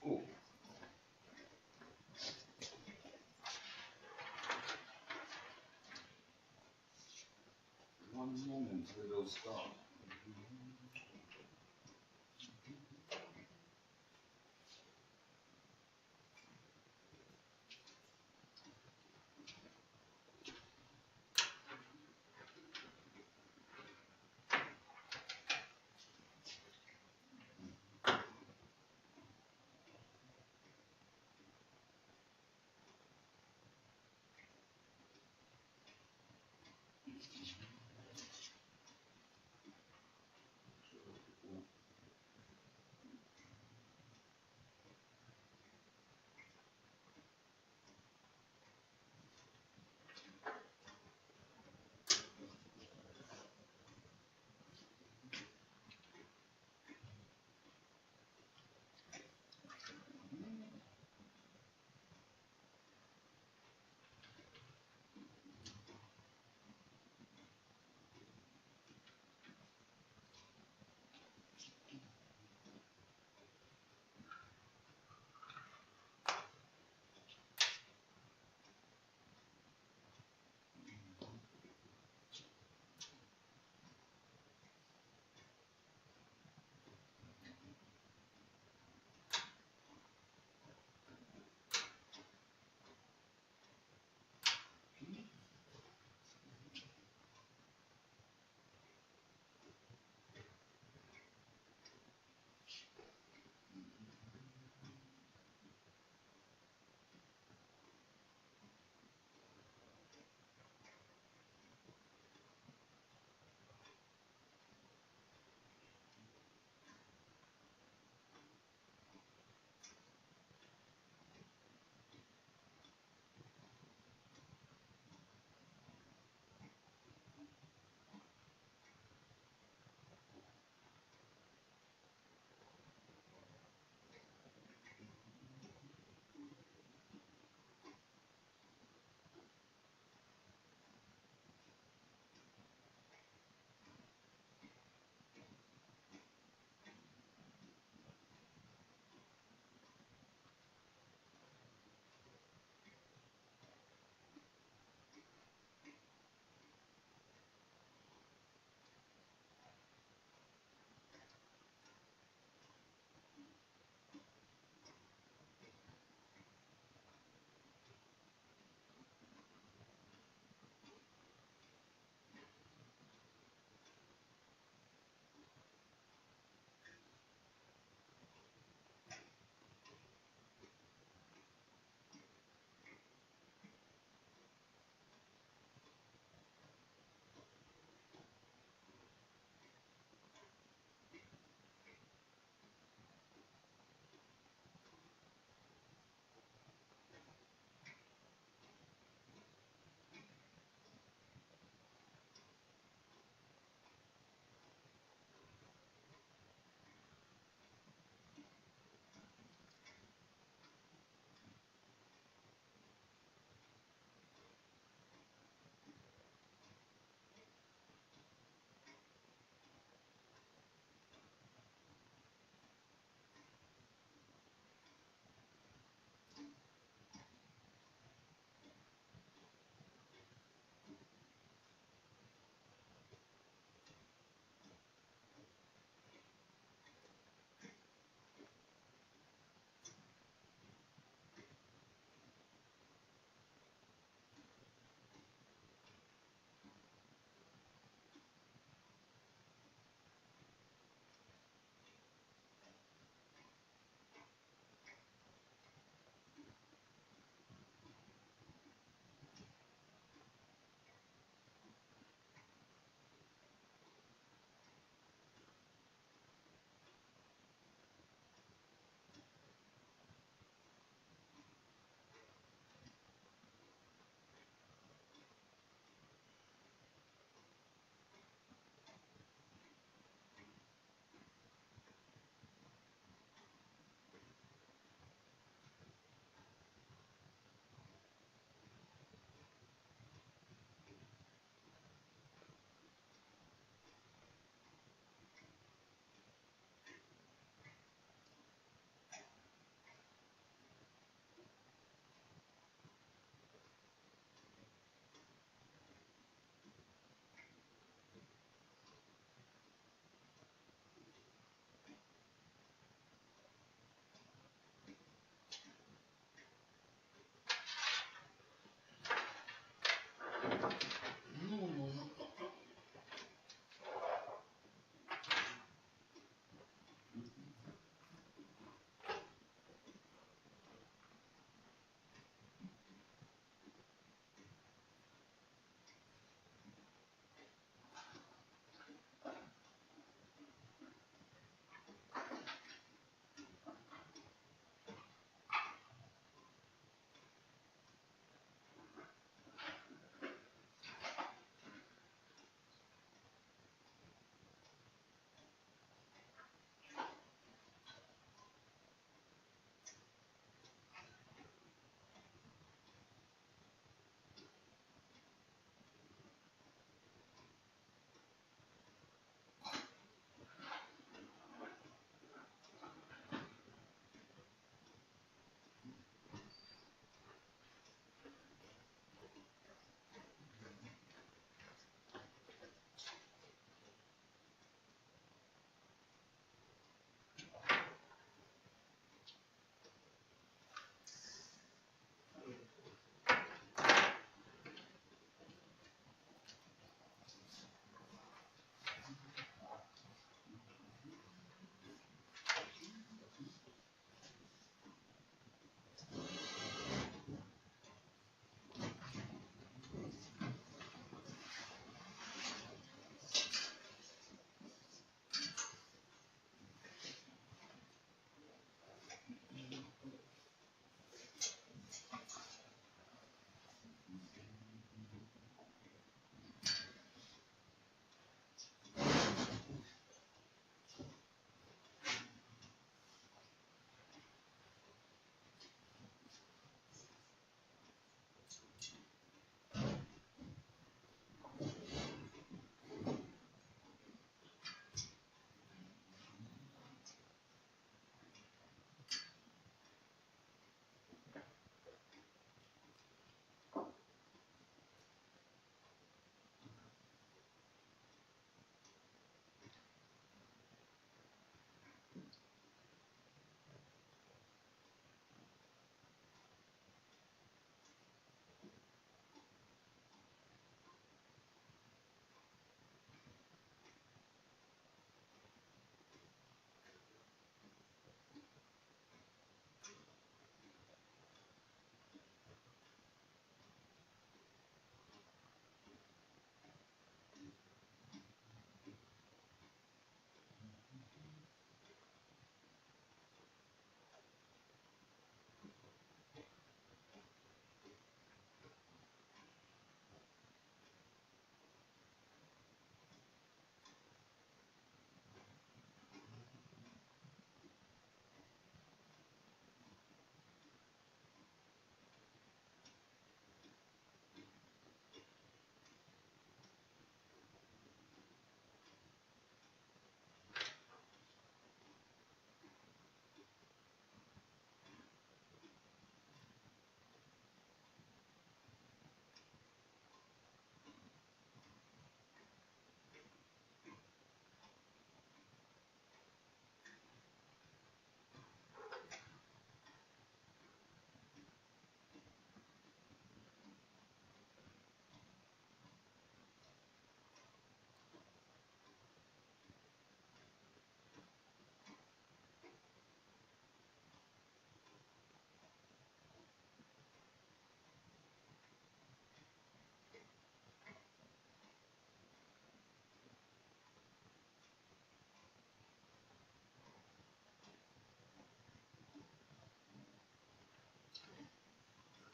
Oh. One moment till those start.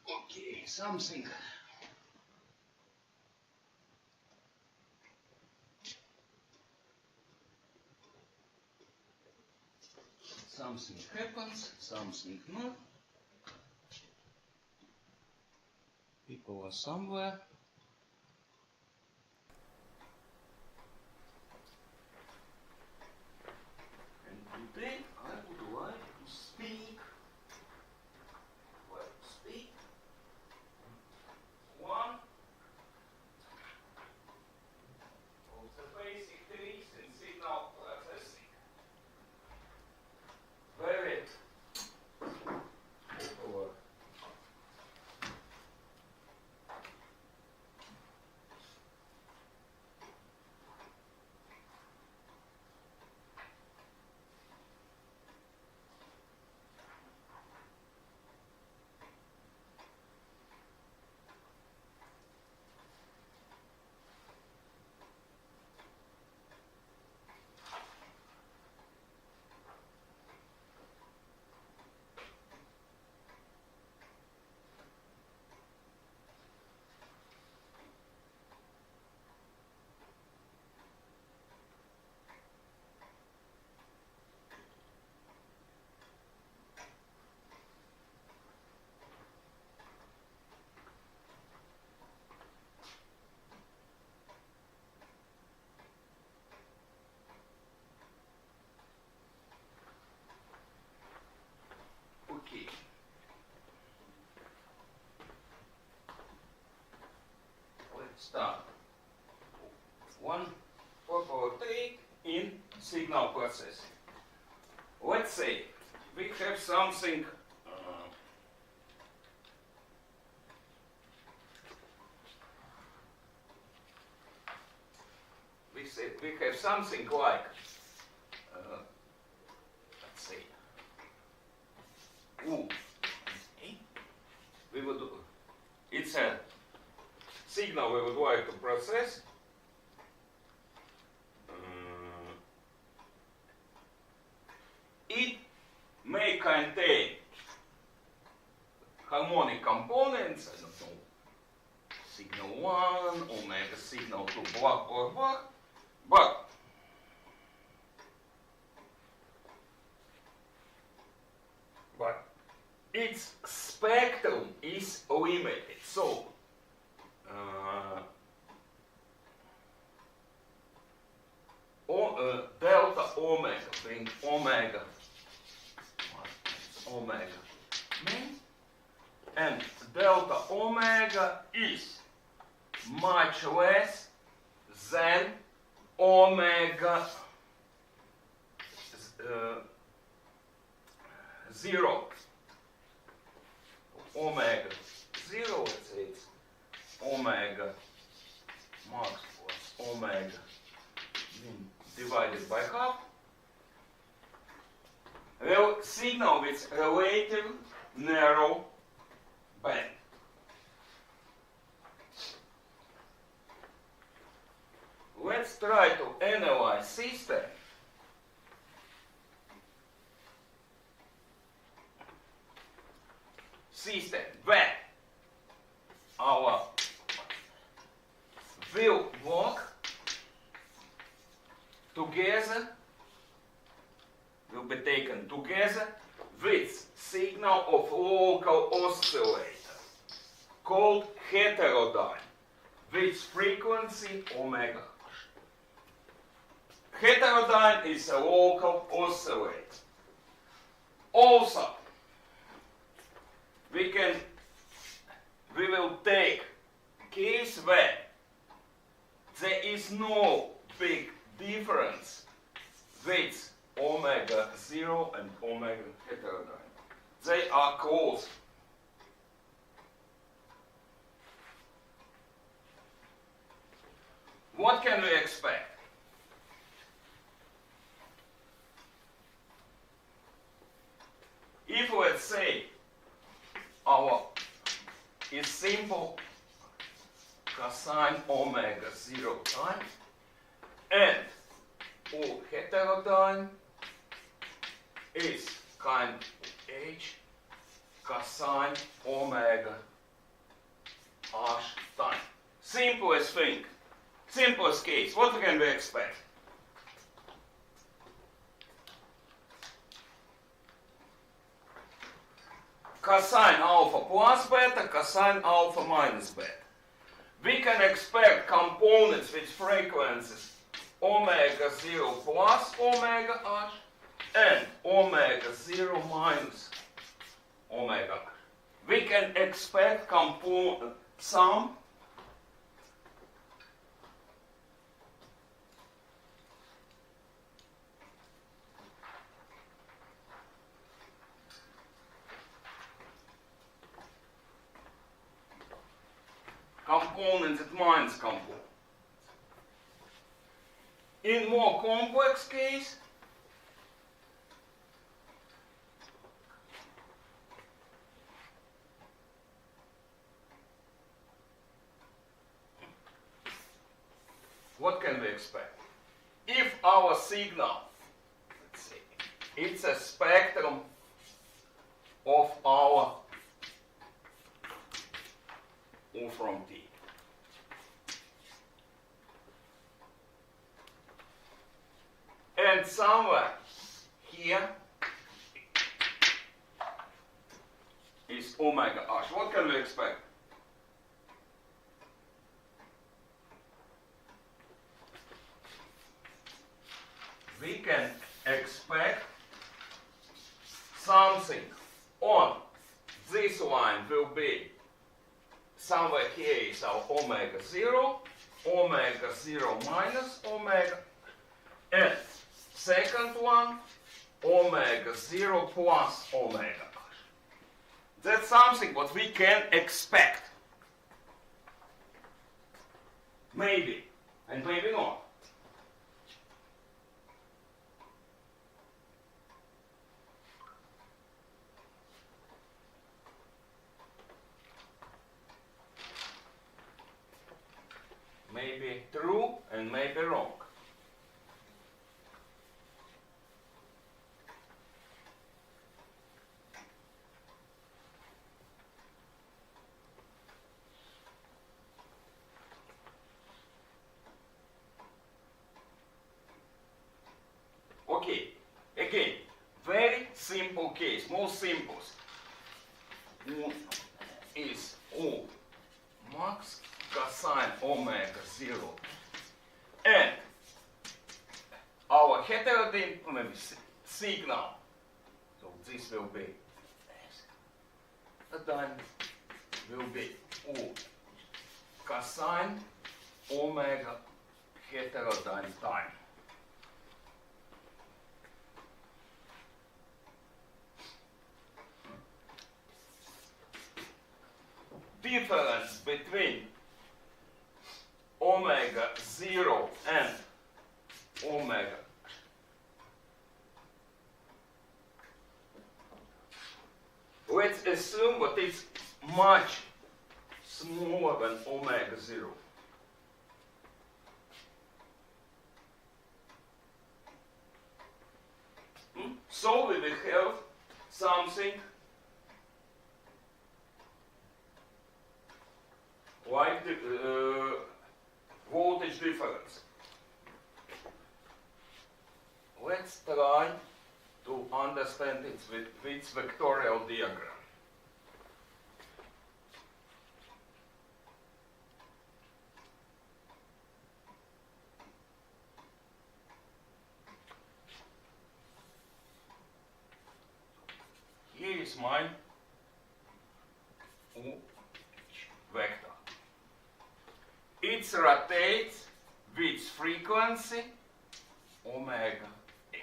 Okay, something happens, something not. People are somewhere. And today I would like to speak one of the basic tricks in signal processing. Very popular start. 1 proper take in signal processing. Let's say we have something we have something like let's say U. We would it's a signal we would like to process. It may contain harmonic components, I don't know, signal 1, omega signal 2, blah, blah, blah, but its spectrum is limited. So, delta omega, being omega, and delta omega is much less than omega 0. Omega 0, let's say it's omega max plus omega divided by half. Signal with relative narrow band. Let's try to analyze system where our will work together, will be taken together with signal of local oscillator called heterodyne with frequency omega. Heterodyne is a local oscillator. Also, we will take case where there is no big difference with omega 0 and omega heterodyne. They are close. What can we expect? If let's say our is simple cosine omega 0 time and O heterodyne is kind H cosine omega H time. Simplest thing, simplest case. What can we expect? Cosine alpha plus beta, cosine alpha minus beta. We can expect components with frequencies omega 0 plus omega H and omega 0 minus omega H. We can expect some components at minus components. In more complex case, what can we expect? If our signal, let's say, it's a spectrum of our O from T. And somewhere here is omega H. What can we expect? We can expect something on this line will be somewhere here. here is our omega 0 minus omega, and second one, omega 0 plus omega. That's something what we can expect. Maybe, and maybe not. Maybe true and maybe wrong. Okay, again, very simple case, most simple. Is O max cosine omega 0, and our heterodyne signal, so this will be O cosine omega heterodyne time. Difference between omega 0 and omega let's assume that it's much smaller than omega 0. So we will have something like the voltage difference. Let's try to understand it with its vectorial diagram. Here is my vector. It rotates with frequency omega h.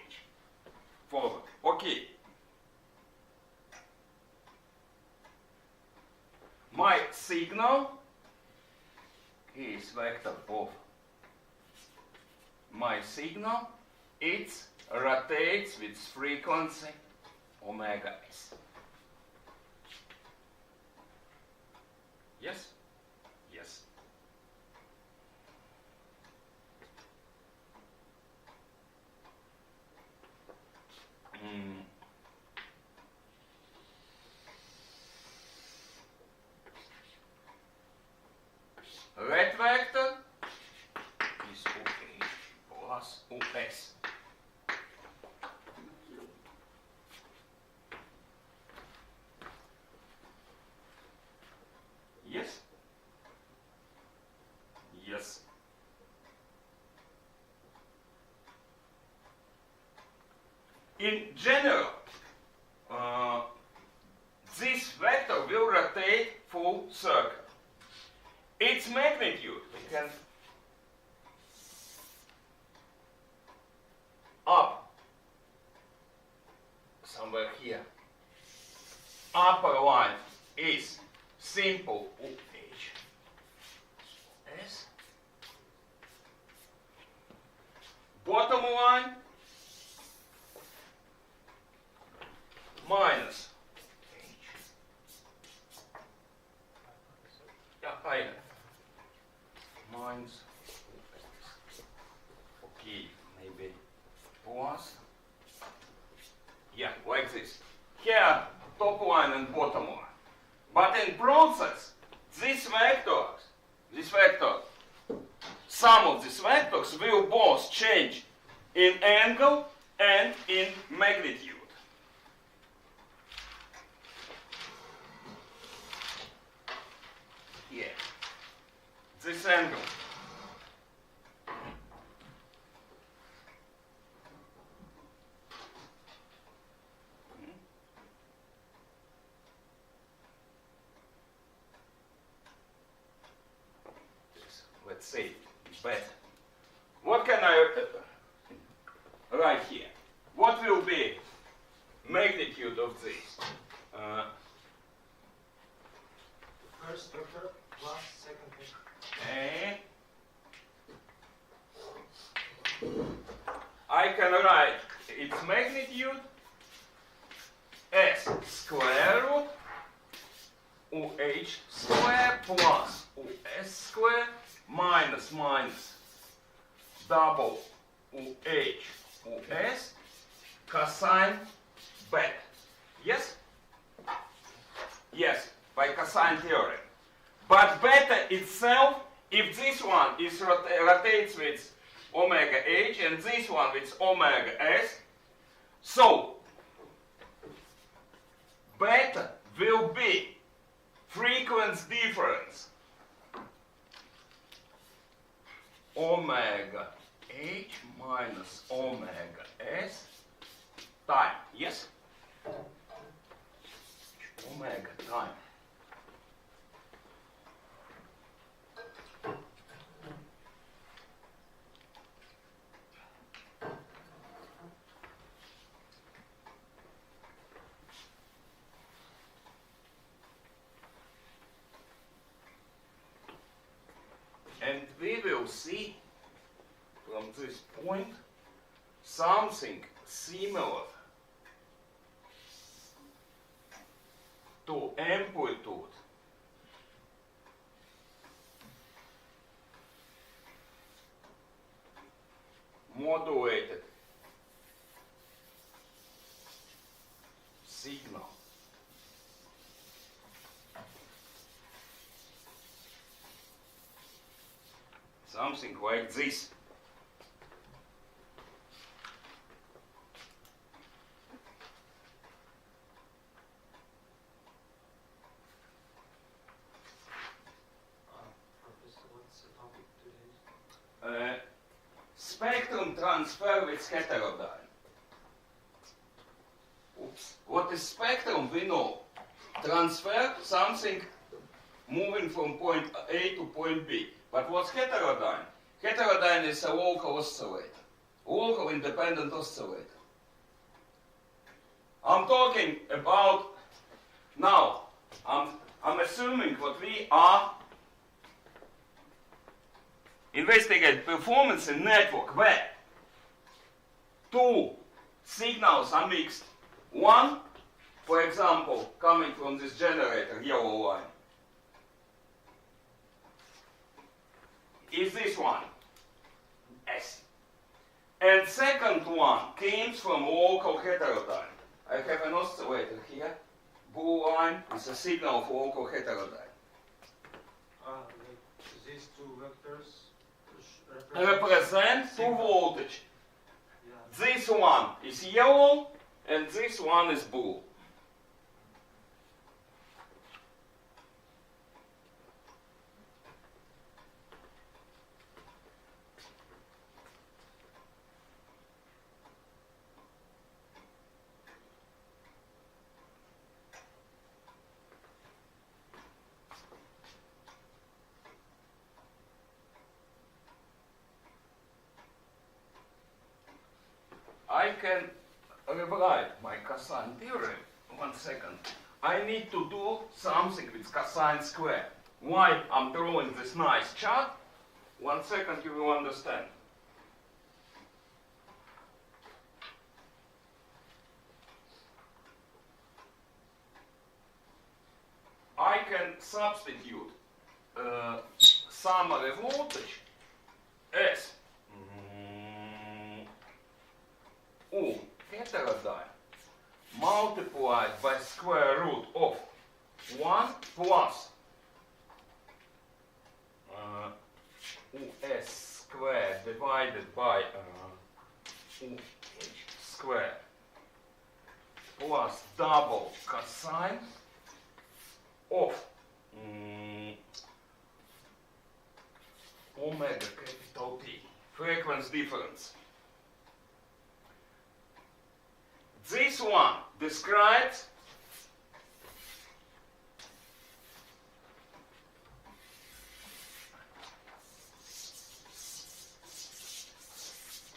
Forward. Okay. My signal is vector of my signal. It rotates with frequency omega s. Yes? Yes. Red vector is OH plus OS. Yes? Yes. In general, this vector will rotate full circle. Its magnitude, we can up somewhere here. Upper line is simple OH S. Bottom line minus H. Yeah, I know. Minus. Okay, maybe plus. Yeah, like this. Here, top line and bottom line. But in process, this vector, some of these vectors will both change in angle and in magnitude. Here, this angle. let's say, beta. What can I write here? What will be magnitude of this? First vector plus second vector. Okay. I can write its magnitude as square root UH square plus US square minus double UH US cosine beta. Yes? Yes, by cosine theorem. But beta itself, if this one is rotates with omega h and this one with omega s, so beta will be frequency difference omega h minus omega s time. Yes? Omega time. And we will see from this point something similar to amplitude modulated signal. Something like this. Professor, what's the topic today? Spectrum transfer with heterodyne. Oops. What is spectrum? We know. Transfer, something moving from point A to point B. But what's heterodyne? Heterodyne is a local oscillator, local independent oscillator. I'm talking about now. I'm assuming what we are investigate performance in network where two signals are mixed. One, for example, coming from this generator, yellow line, is this one, S. And second one comes from local heterodyne. I have an oscillator here. Blue line is a signal of local heterodyne. These two vectors Represent two voltage. Yeah. This one is yellow and this one is blue. I can rewrite my cosine theorem. 1 second. I need to do something with cosine square. Why I'm drawing this nice chart? 1 second, you will understand. I can substitute summary voltage as U heterodyne multiplied by square root of 1 plus US squared divided by UH squared plus double cosine of omega capital T, frequency difference. This one describes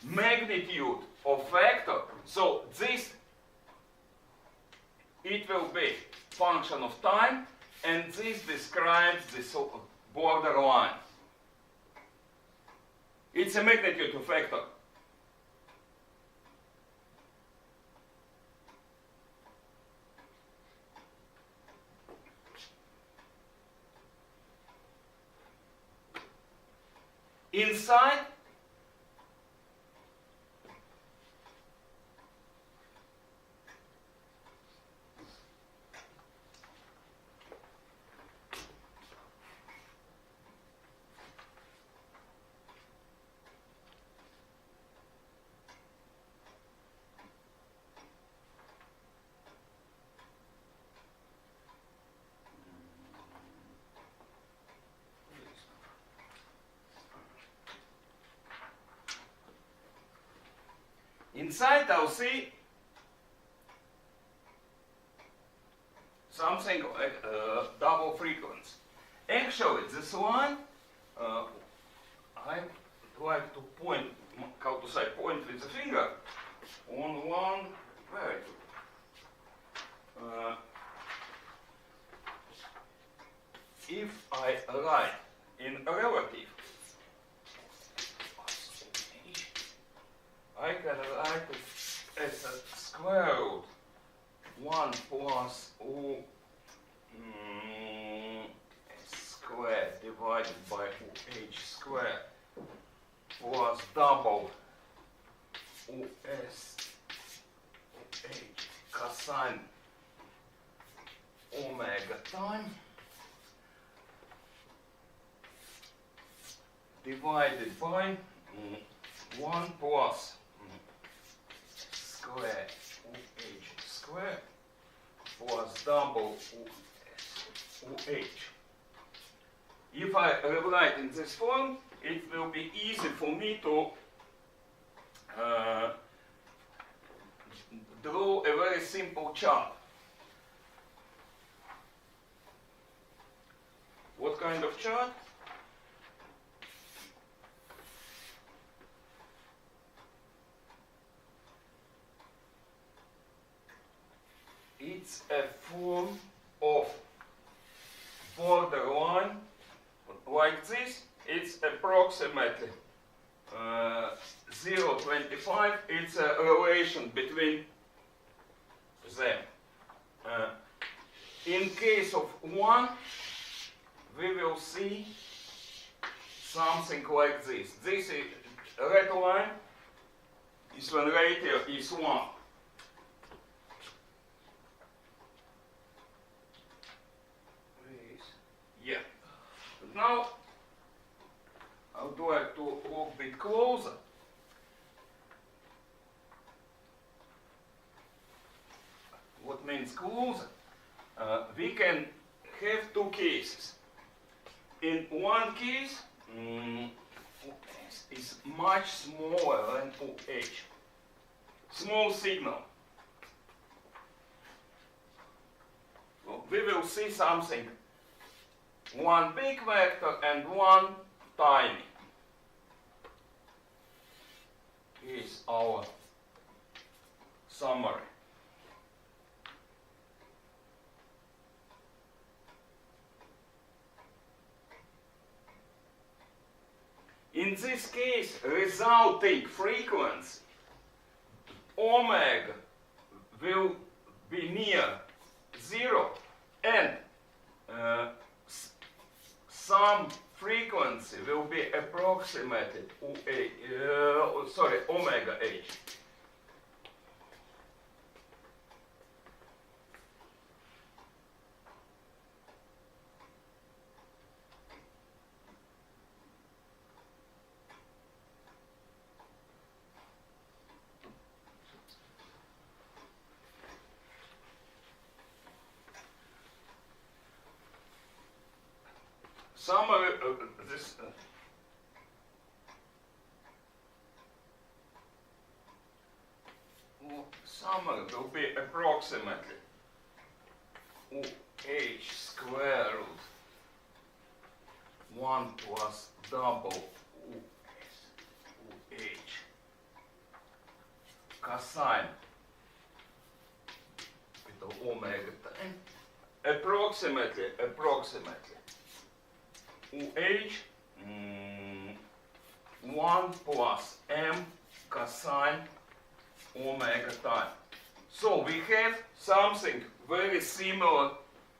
magnitude of vector. So this, it will be function of time, and this describes the borderline. It's a magnitude of vector. Inside, I'll see something like double frequency. Actually, this one, I like to point, how to say, point with the finger on one value. If I write in relative, I can write it as a square root 1 plus O squared divided by OH squared plus double OS OH cosine omega time divided by 1 plus square OH square plus double OH. If I rewrite in this form, it will be easy for me to draw a very simple chart. What kind of chart? It's a form of borderline like this. It's approximately 0.25. It's a relation between them. In case of 1, we will see something like this. This is red line is when ratio is 1. Yeah. But now I would like to look a bit closer. What means closer? We can have two cases. In one case, is much smaller than OH. Small signal. Well, we will see something. One big vector and one tiny is our summary. In this case, resulting frequency omega will be near 0, and some frequency will be approximated omega h. Summary of this summary will be approximately OH square root 1 plus double OH cosine with omega time approximately UH 1 plus m cosine omega time. So we have something very similar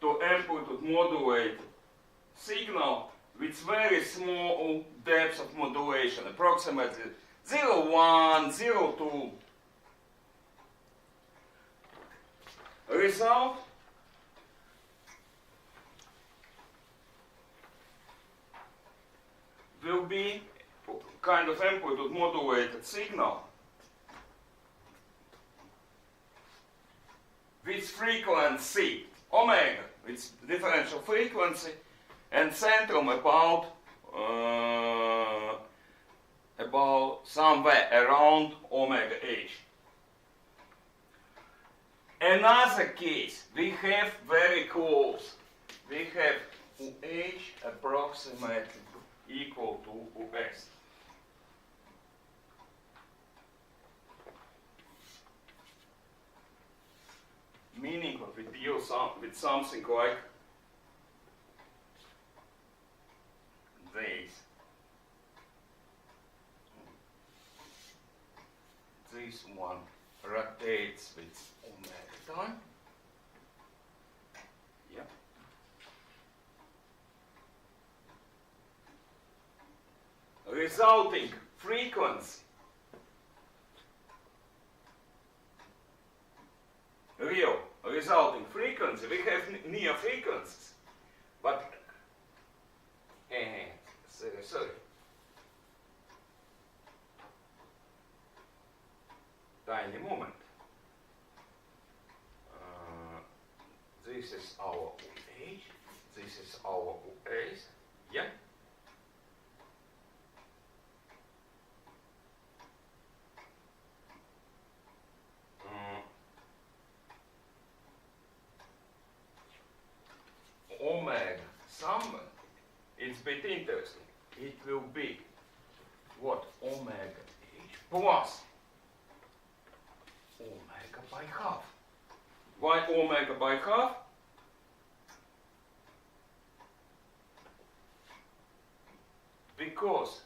to amplitude modulated signal with very small depth of modulation, approximately 0.1, 0.2. Result will be kind of amplitude modulated signal with frequency omega, with differential frequency, and centrum about somewhere around omega h. Another case, we have very close. We have UH approximately equal to US. Meaning that we deal with something like this. This one rotates with omega time. Yeah. Resulting frequency, real resulting frequency, we have near frequencies, but sorry. Tiny moment. This is our UH, this is our UAs, yeah? Omega sum, it's a bit interesting. It will be what? Omega h plus omega by half. Why omega by half? Because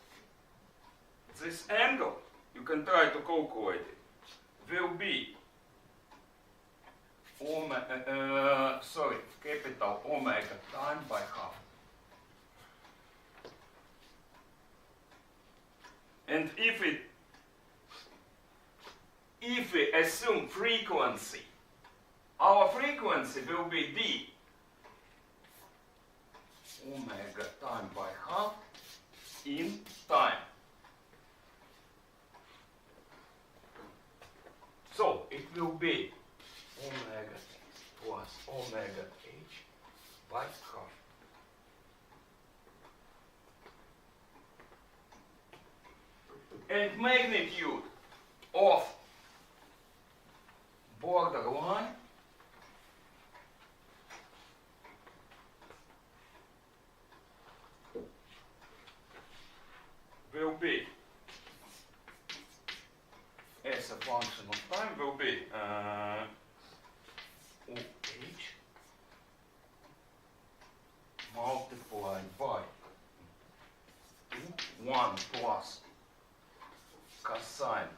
this angle, you can try to calculate it, will be capital omega time by half. And if we assume frequency, our frequency will be d omega time by half in time. So it will be omega plus omega h by half. And magnitude of borderline will be, as a function of time, will be OH multiplied by 1 plus cosine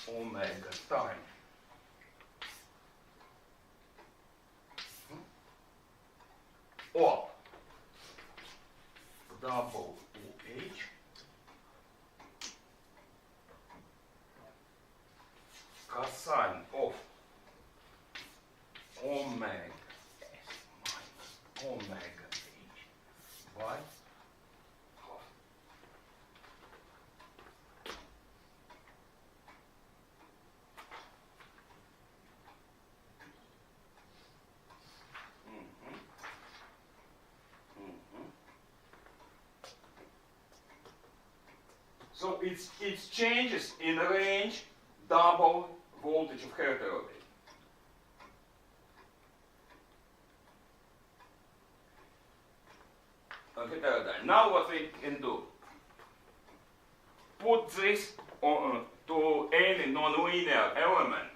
omega time or double OH cosine of omega s minus omega h by half. So it's changes in range double voltage of heterodyne. Now what we can do? Put this on, to any nonlinear element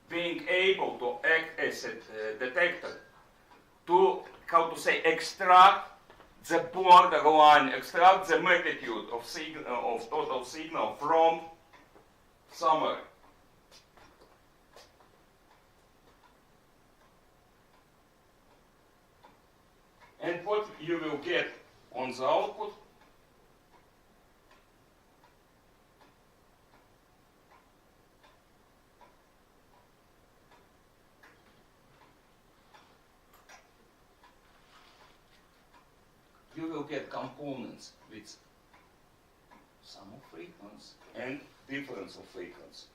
being able to act as a detector to, how to say, extract the borderline, extract the magnitude of total signal from somewhere. And what you will get on the output you will get components with sum of frequency and difference of frequency.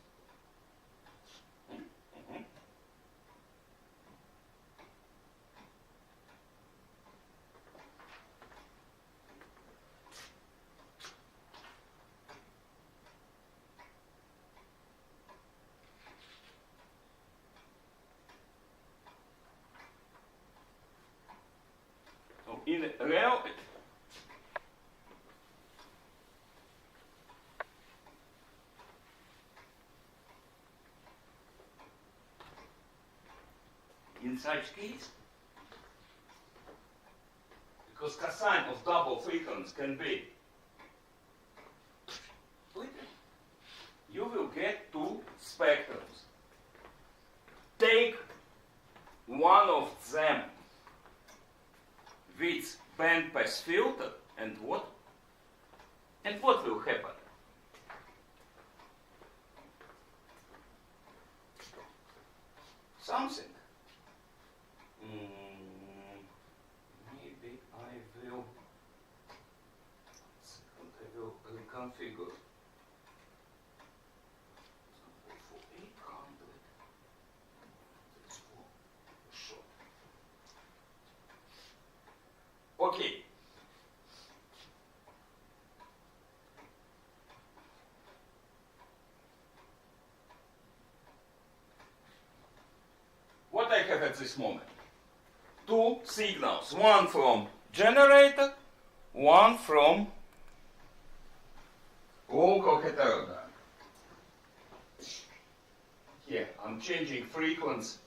So in reality, in such case, because cosine of double frequency can be split, you will get two spectrums. Take one of them with bandpass filter, and what? And what will happen? Something. Maybe I will reconfigure for 800. That's for sure. Okay. What I have at this moment? Two signals, one from generator, one from local heterodyne. Here, I'm changing frequency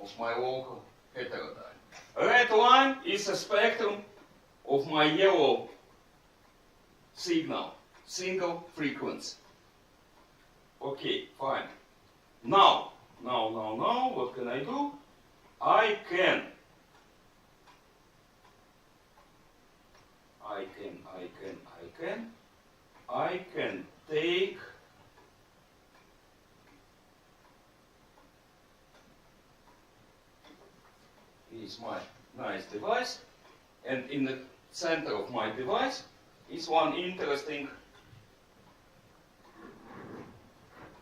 of my local heterodyne. Red line is a spectrum of my yellow signal, single frequency. Okay, fine. Now, what can I do? I can take is my nice device, and in the center of my device is one interesting,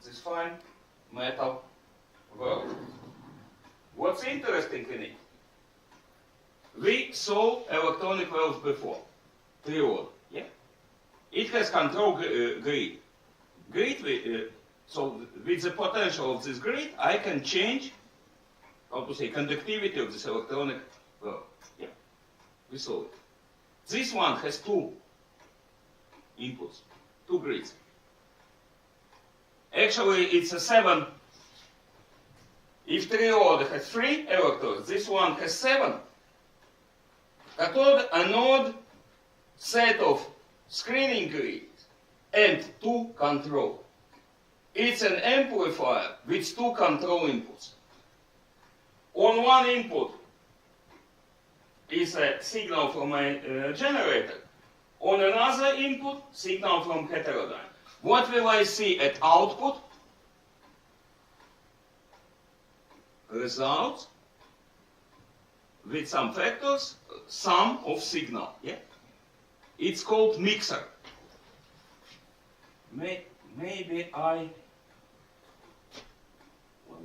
this fine metal valve. What's interesting in it? We saw electronic valves before, triode, yeah? It has control grid. So with the potential of this grid, I can change, how to say, conductivity of this electronic valve. Yeah, we saw it. This one has two inputs, two grids. Actually, it's a 7. If triode has 3 electrodes, this one has 7. Cathode, anode, set of screening grids, and 2 control. It's an amplifier with 2 control inputs. On one input is a signal from a generator. On another input, signal from heterodyne. What will I see at output? Results with some factors, sum of signal. Yeah? It's called mixer. Maybe one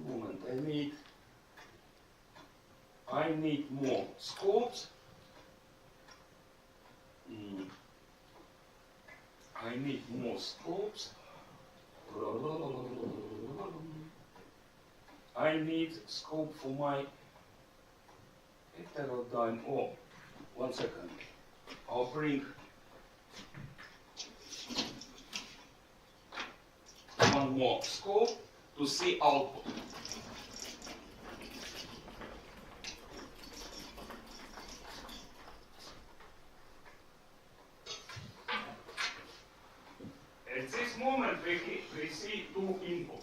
moment, I need more scopes. I need more scopes. I need scope for my heterodyne. Oh, 1 second. I'll bring one more scope to see output. At this moment we see two inputs.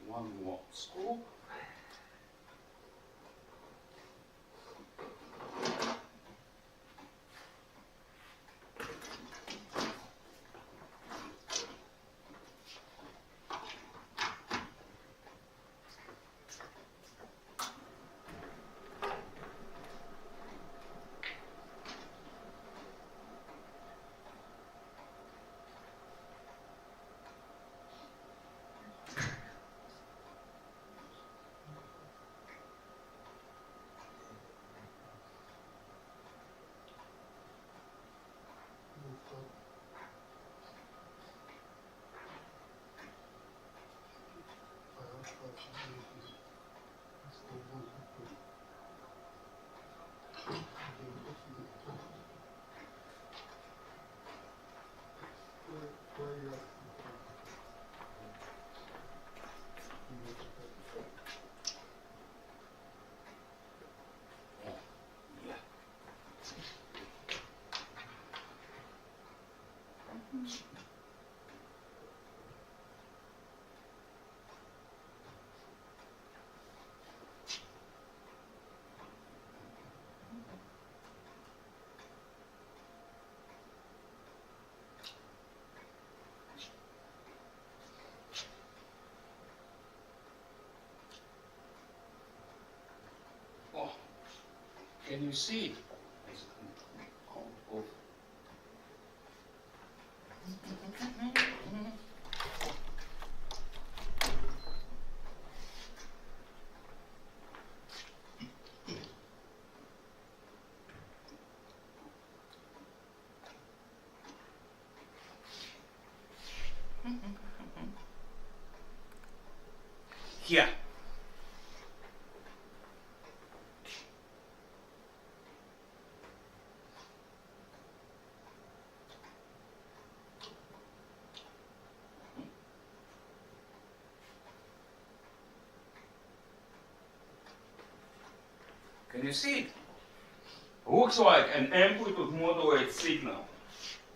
One more scoop. Can you see it? Here. Can you see it? Looks like an amplitude modulated signal.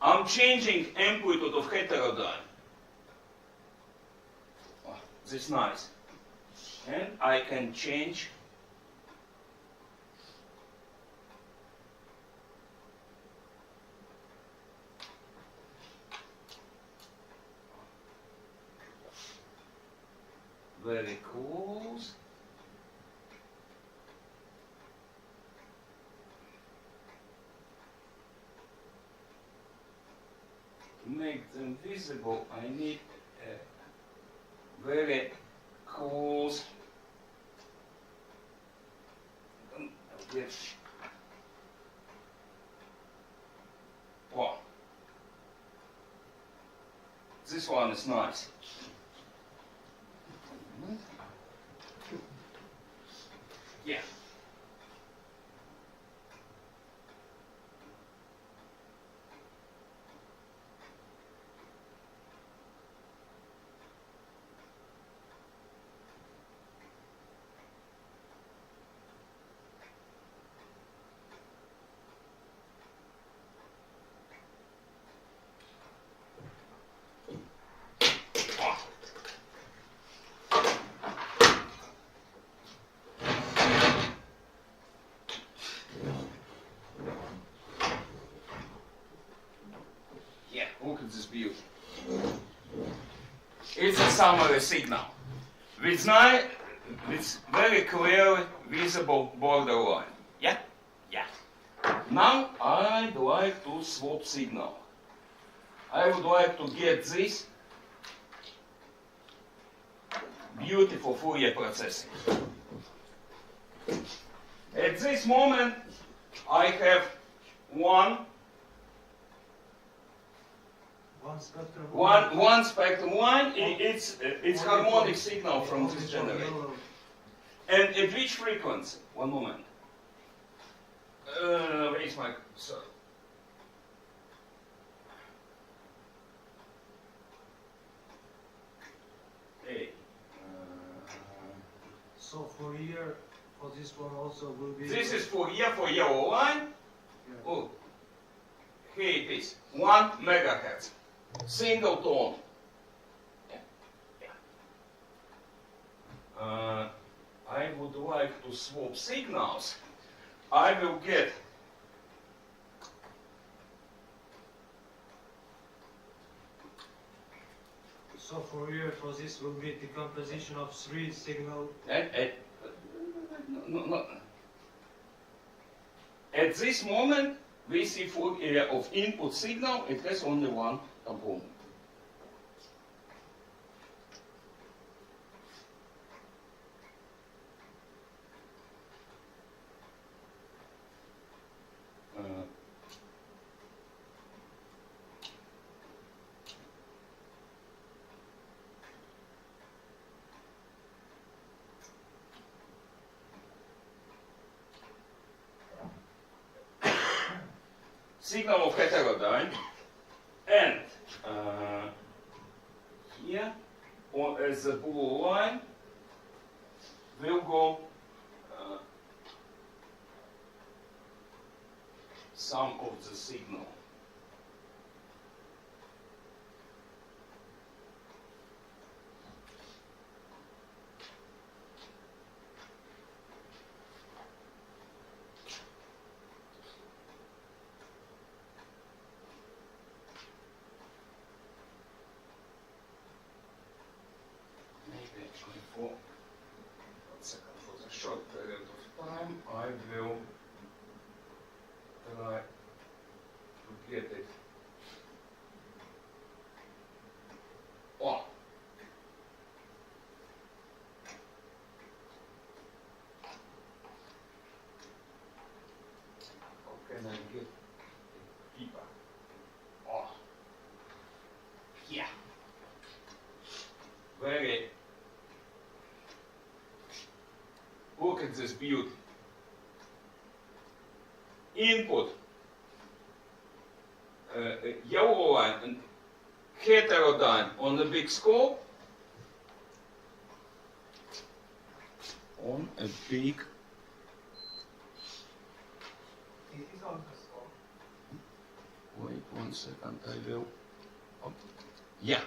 I'm changing amplitude of heterodyne. Oh, this is nice. And I can change very close. To make them visible, I need a very close wow. This one is nice. Yeah. Look at this beauty. It's a summary signal with very clearly visible borderline. Yeah? Yeah. Now I'd like to swap signal. I would like to get this beautiful Fourier processing. At this moment, I have one spectrum. one spectrum line. It's harmonic signal from this generator. And at which frequency? One moment. Where is my sorry. Hey. So Fourier for this one also will be. This is for yellow line. Yeah. Oh, here it is. 1 megahertz. Single tone. I would like to swap signals. I will get So Fourier for this will be decomposition of 3 signal. no. At this moment, we see Fourier of input signal. It has only one component. Signal of heterodyne, and here as the blue line will go some of the signal. For 1 second, for the short period of time, I will try to get it on. How can I get it deeper? On. Yeah. Very. Look at this beauty. Input, yellow line and heterodyne on the big scope. On a big. It is on the scope. Wait 1 second, I will. Oh. Yeah.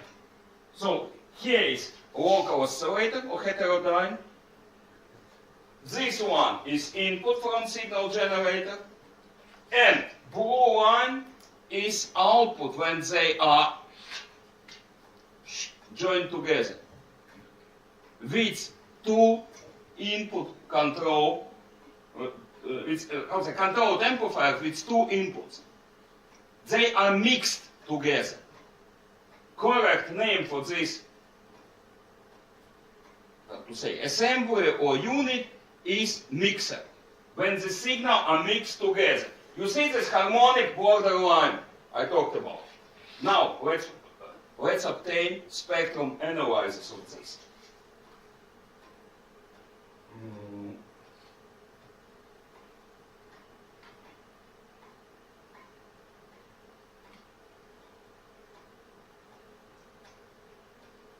So here is local oscillator or heterodyne. This one is input from signal generator, and blue line is output when they are joined together with 2 input control, controlled amplifier with 2 inputs. They are mixed together. Correct name for this, to say, assembly or unit is mixer. When the signal are mixed together. You see this harmonic borderline I talked about. Now let's obtain spectrum analysis of this.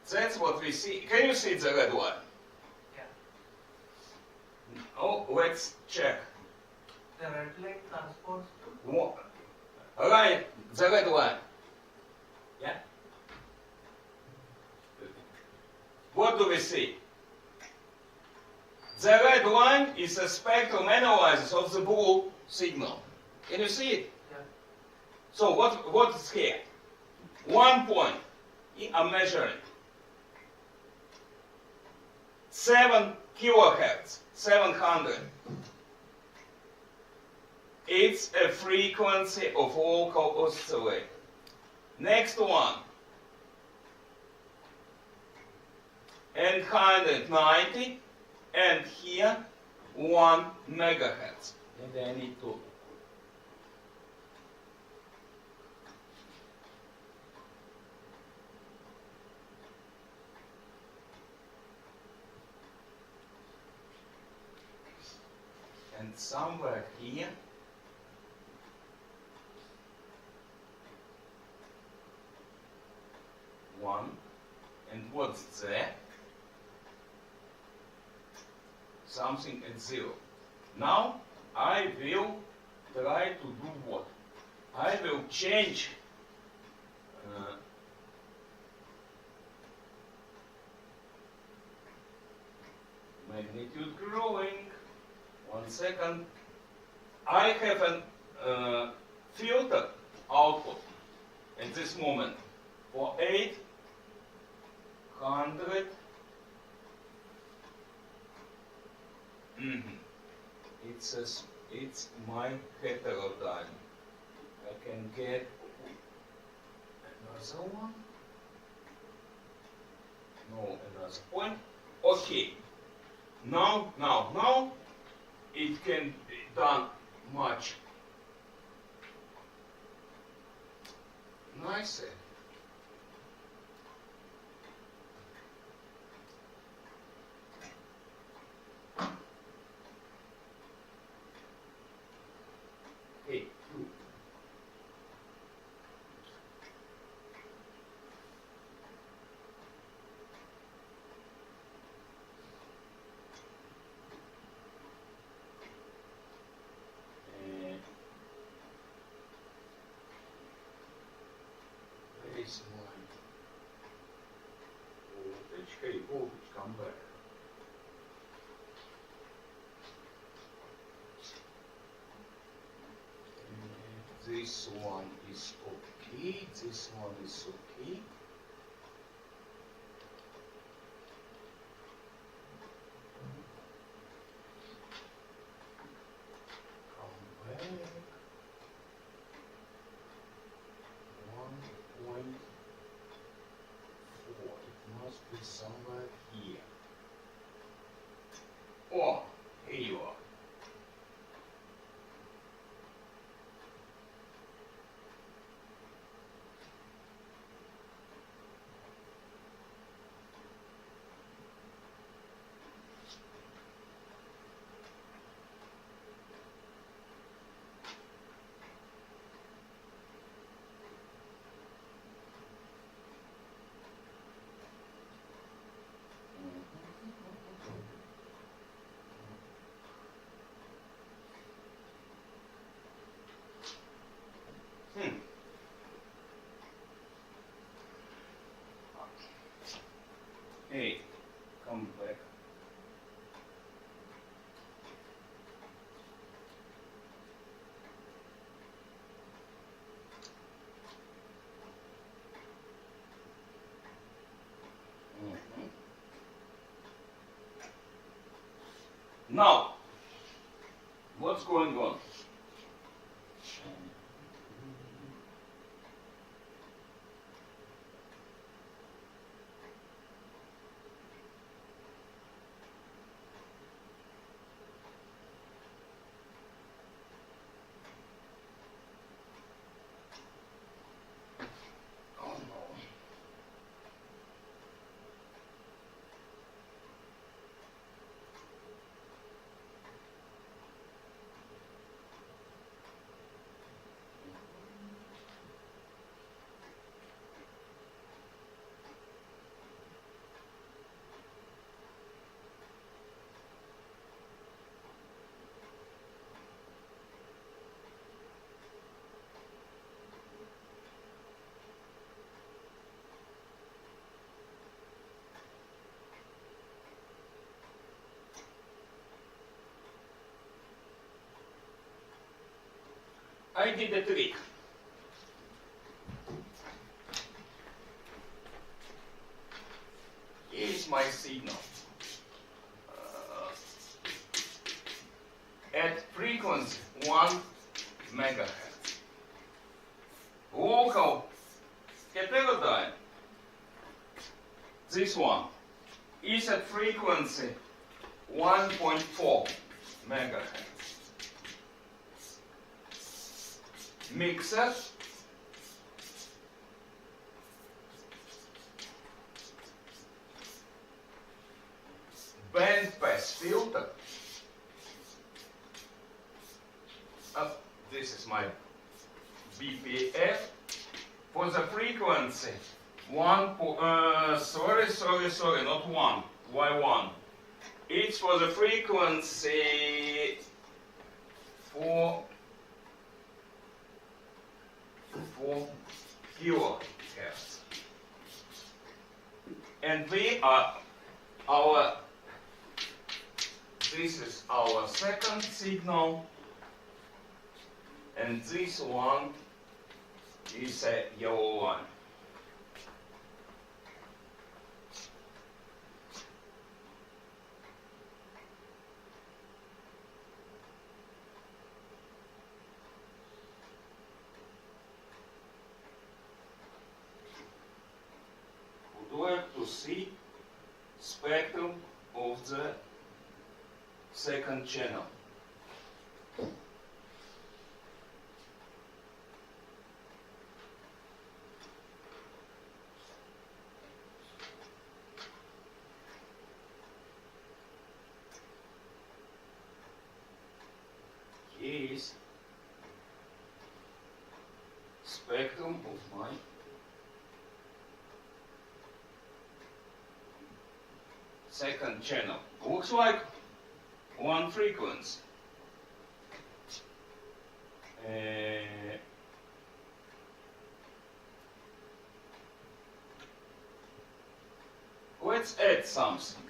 That's what we see. Can you see the red line? Oh, let's check. The red line transports to? Right, the red line. Yeah? What do we see? The red line is a spectrum analysis of the blue signal. Can you see it? Yeah. So what is here? 1 point. I'm measuring. 7 kilohertz, 700. it's a frequency of local oscillate. Next one. And 190, and here 1 megahertz. Maybe I need to. And somewhere here, one, and what's there? Something at 0. Now I will try to do what? I will change magnitude growing. 1 second. I have a filter output at this moment for 800. It's my heterodyne. I can get another one. No, another point. Okay. Now it can be done much nicer. Hey, you. Where is my voltage? Hey, voltage, come back. This one is okay, this one is okay. Come back. 1.4. It must be somewhere here. Oh, here you are. Hey, come back. Now, what's going on? I did a trick. Here is my signal. At frequency 1 megahertz. Local heterodyne, this one, is at frequency 1.4 megahertz. Mixer bandpass filter. This is my BPF for the frequency not one, Y1. It's for the frequency 4 kilohertz. And this is our second signal, and this one is a yellow line. Would like to see spectrum of the second channel. Here is spectrum of my second channel. Looks like one frequency. Let's add something.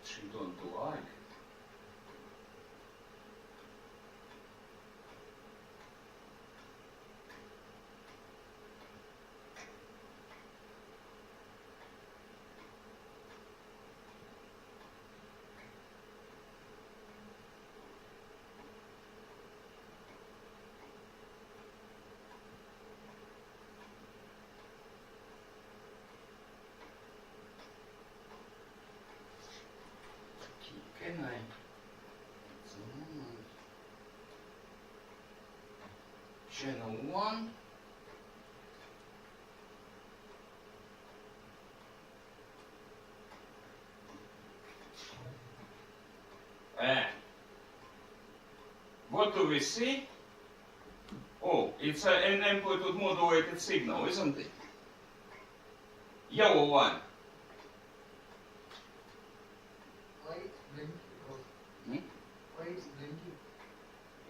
She don't like. Can I? Channel 1. What do we see? Oh, it's an amplitude modulated signal, isn't it? Yellow line.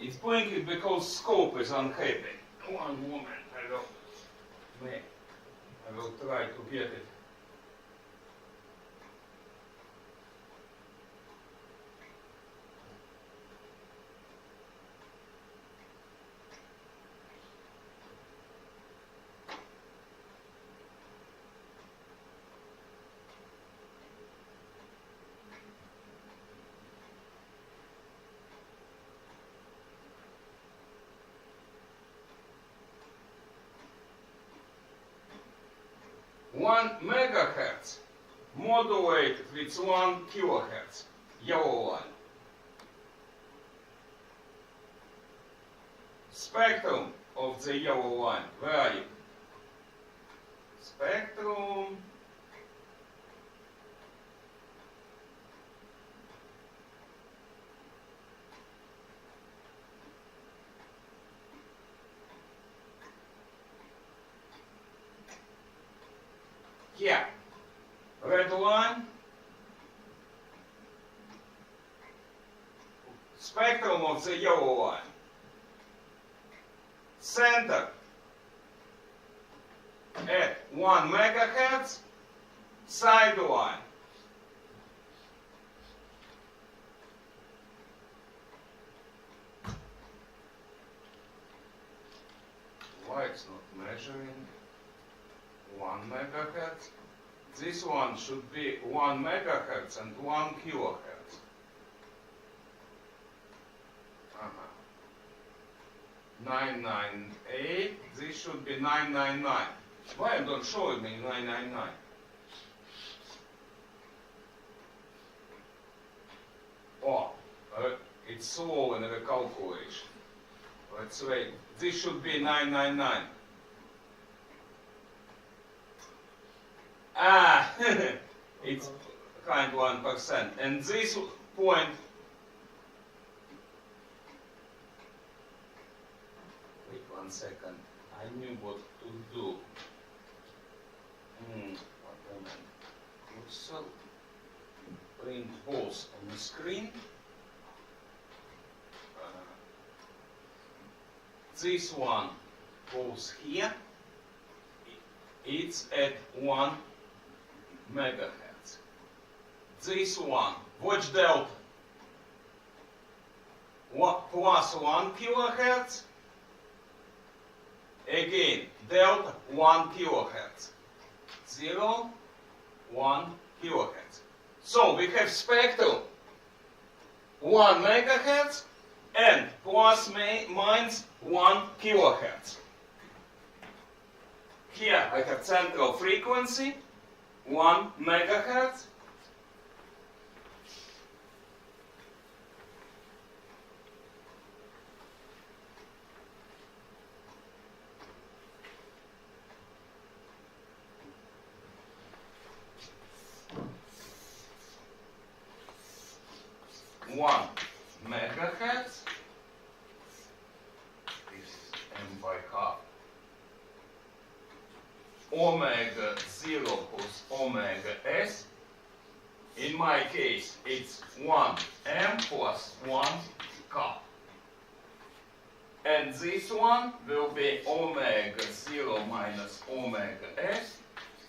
It's blinking because scope is unhappy. One moment, I will try to get it. One megahertz modulated with 1 kilohertz, yellow line. Spectrum of the yellow line, where are you? Spectrum. Here, red line, spectrum of the yellow line, center at 1 megahertz, side line it's not measuring. 1 megahertz. This one should be 1 megahertz and 1 kilohertz. 998. This should be 999. Why you don't show me 999? Oh, it's slow in the calculation. Let's wait. This should be 999. Ah, it's kind 1%. And this point, wait 1 second. I knew what to do. What am I? So, print both on the screen. This one goes here. It's at 1 megahertz. This one, watch delta. Plus 1 kilohertz. Again, delta 1 kilohertz. 0, 1 kilohertz. So we have spectrum 1 megahertz and plus minus 1 kilohertz. Here I have central frequency 1 megahertz. One megahertz. This is m by half. Omega 0 plus omega s. In my case, it's 1 m plus 1 kappa. And this one will be omega 0 minus omega s.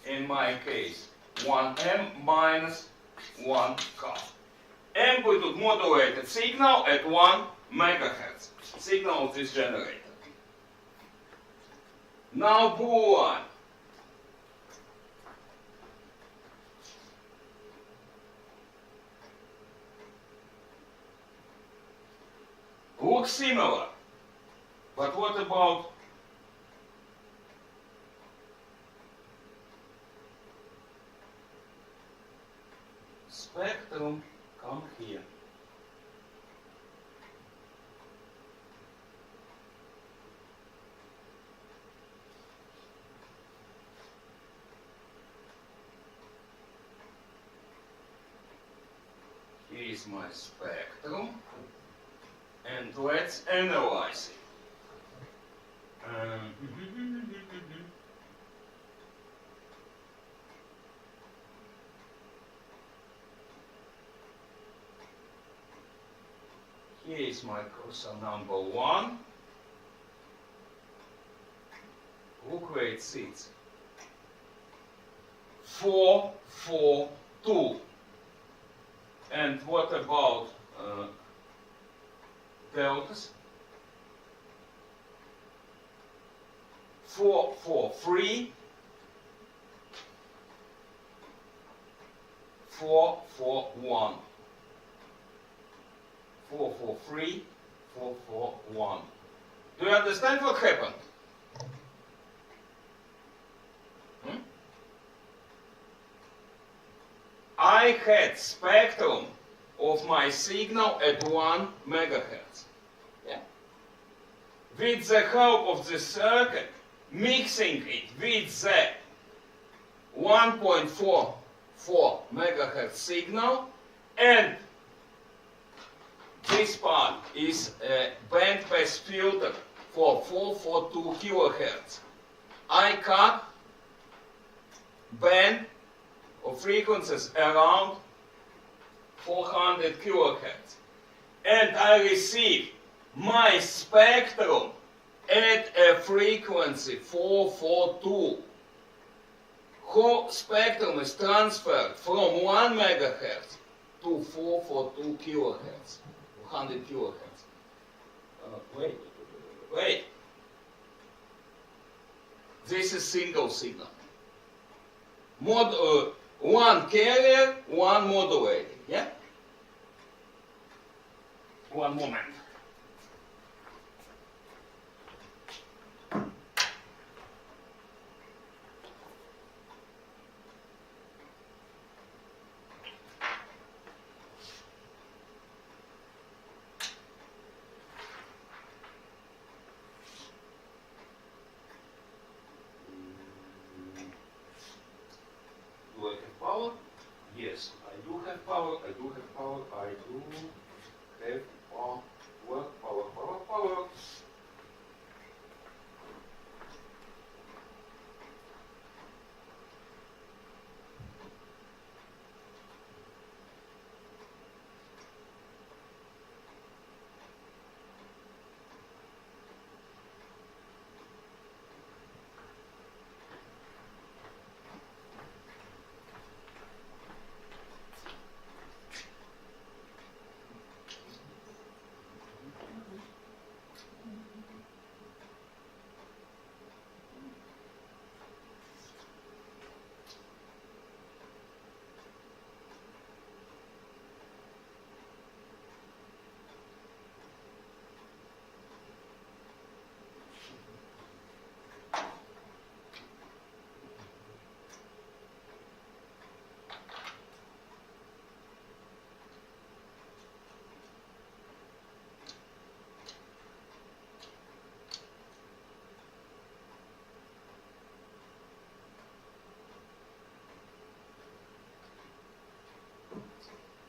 In my case, 1m minus 1 kappa. Amplitude modulated signal at 1 megahertz. Signal of this generator. Now Boolean. Looks similar. But what about spectrum? Come here. Here is my spectrum, and let's analyze it. Here is my cursor number 1. Look where it sits. 4, 4, 2. And what about deltas? 4, 4, 3. 4, 4, 1. 4, 4, 3, 4, 4, 1. Do you understand what happened? I had spectrum of my signal at 1 megahertz. Yeah? With the help of the circuit, mixing it with the 1.44 megahertz signal, and this part is a bandpass filter for 442 kilohertz. I cut band of frequencies around 400 kilohertz. And I receive my spectrum at a frequency 442. Whole spectrum is transferred from 1 megahertz to 442 kilohertz. 100 kilohertz. Wait. This is single signal. One carrier, one modulating, yeah? One moment. Do I have power? Yes, I do have power, I do have power, I do have power.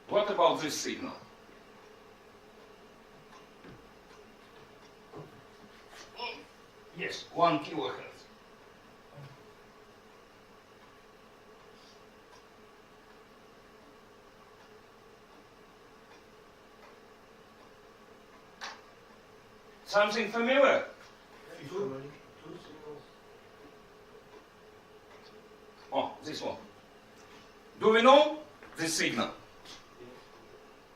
What about this signal? Yes, 1 kilohertz. Something familiar? Oh, this one. Do we know this signal?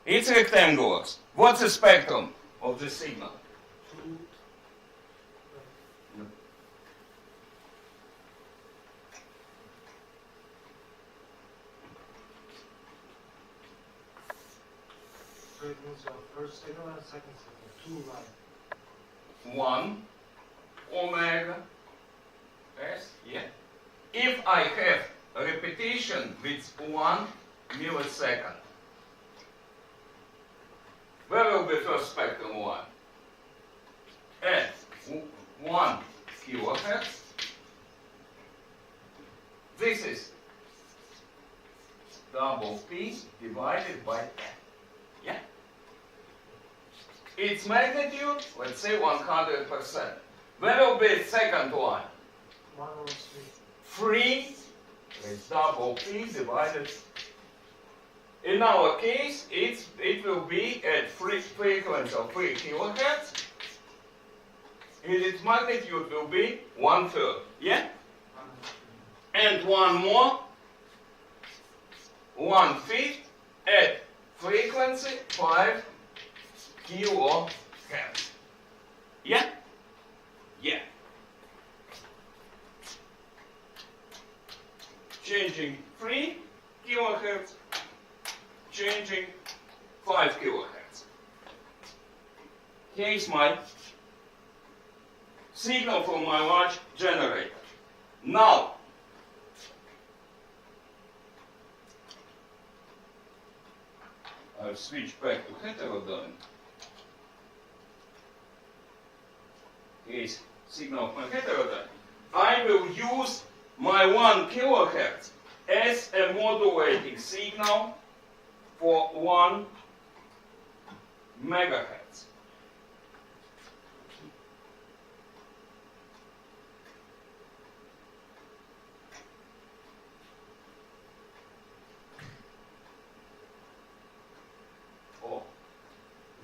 It's rectangular. What's the spectrum of the signal? Frequency of first signal and second signal, 2 line. 1 omega s, yeah. If I have a repetition with 1 millisecond, where will be first spectrum 1? At 1 kilohertz. This is double P divided by 10. Yeah? Its magnitude, let's say 100%. Where will be second one? 103. 3 is double P divided. In our case, it will be at frequency of 3 kilohertz. And its magnitude will be 1/3. Yeah? And one more, 1/5 at frequency 5 kilohertz. Yeah? Yeah. Changing 3 kilohertz, changing 5 kilohertz. Here is my signal from my large generator. Now, I'll switch back to heterodyne. Here is signal of my heterodyne. I will use my 1 kilohertz as a modulating signal for 1 megahertz.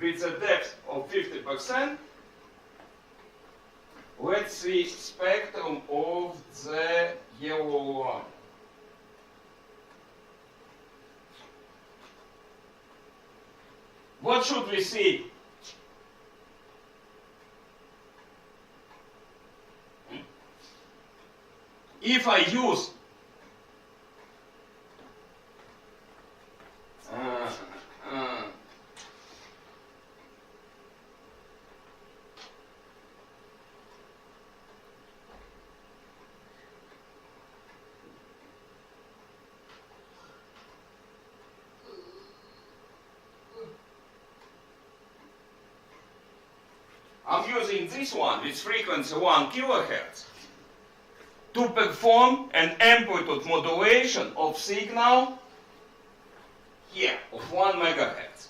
With a depth of 50%, let's see spectrum of the yellow line. What should we see? if I use I'm using this one with frequency 1 kilohertz to perform an amplitude modulation of signal here of 1 megahertz.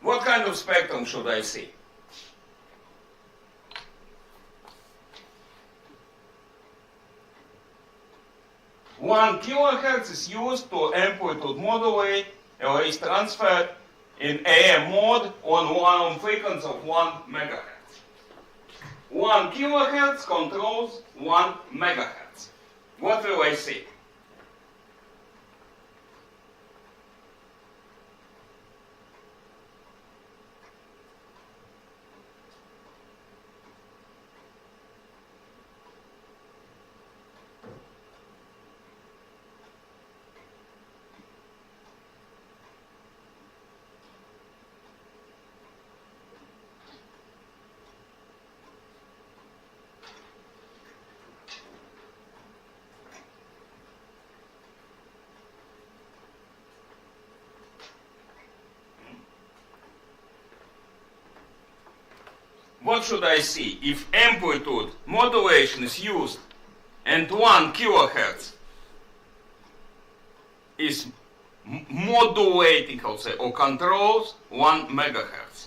What kind of spectrum should I see? One kilohertz is used to amplitude modulate or is transferred in AM mode on one frequency of 1 megahertz. 1 kilohertz controls 1 megahertz. What will I see? What should I see if amplitude modulation is used and 1 kilohertz is modulating, how to say, or controls 1 megahertz?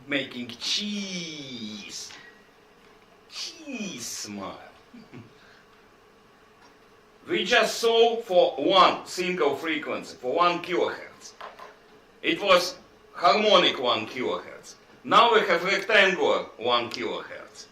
Making cheese smile. We just saw for one single frequency, for 1 kilohertz. It was harmonic 1 kilohertz. Now we have rectangular 1 kilohertz.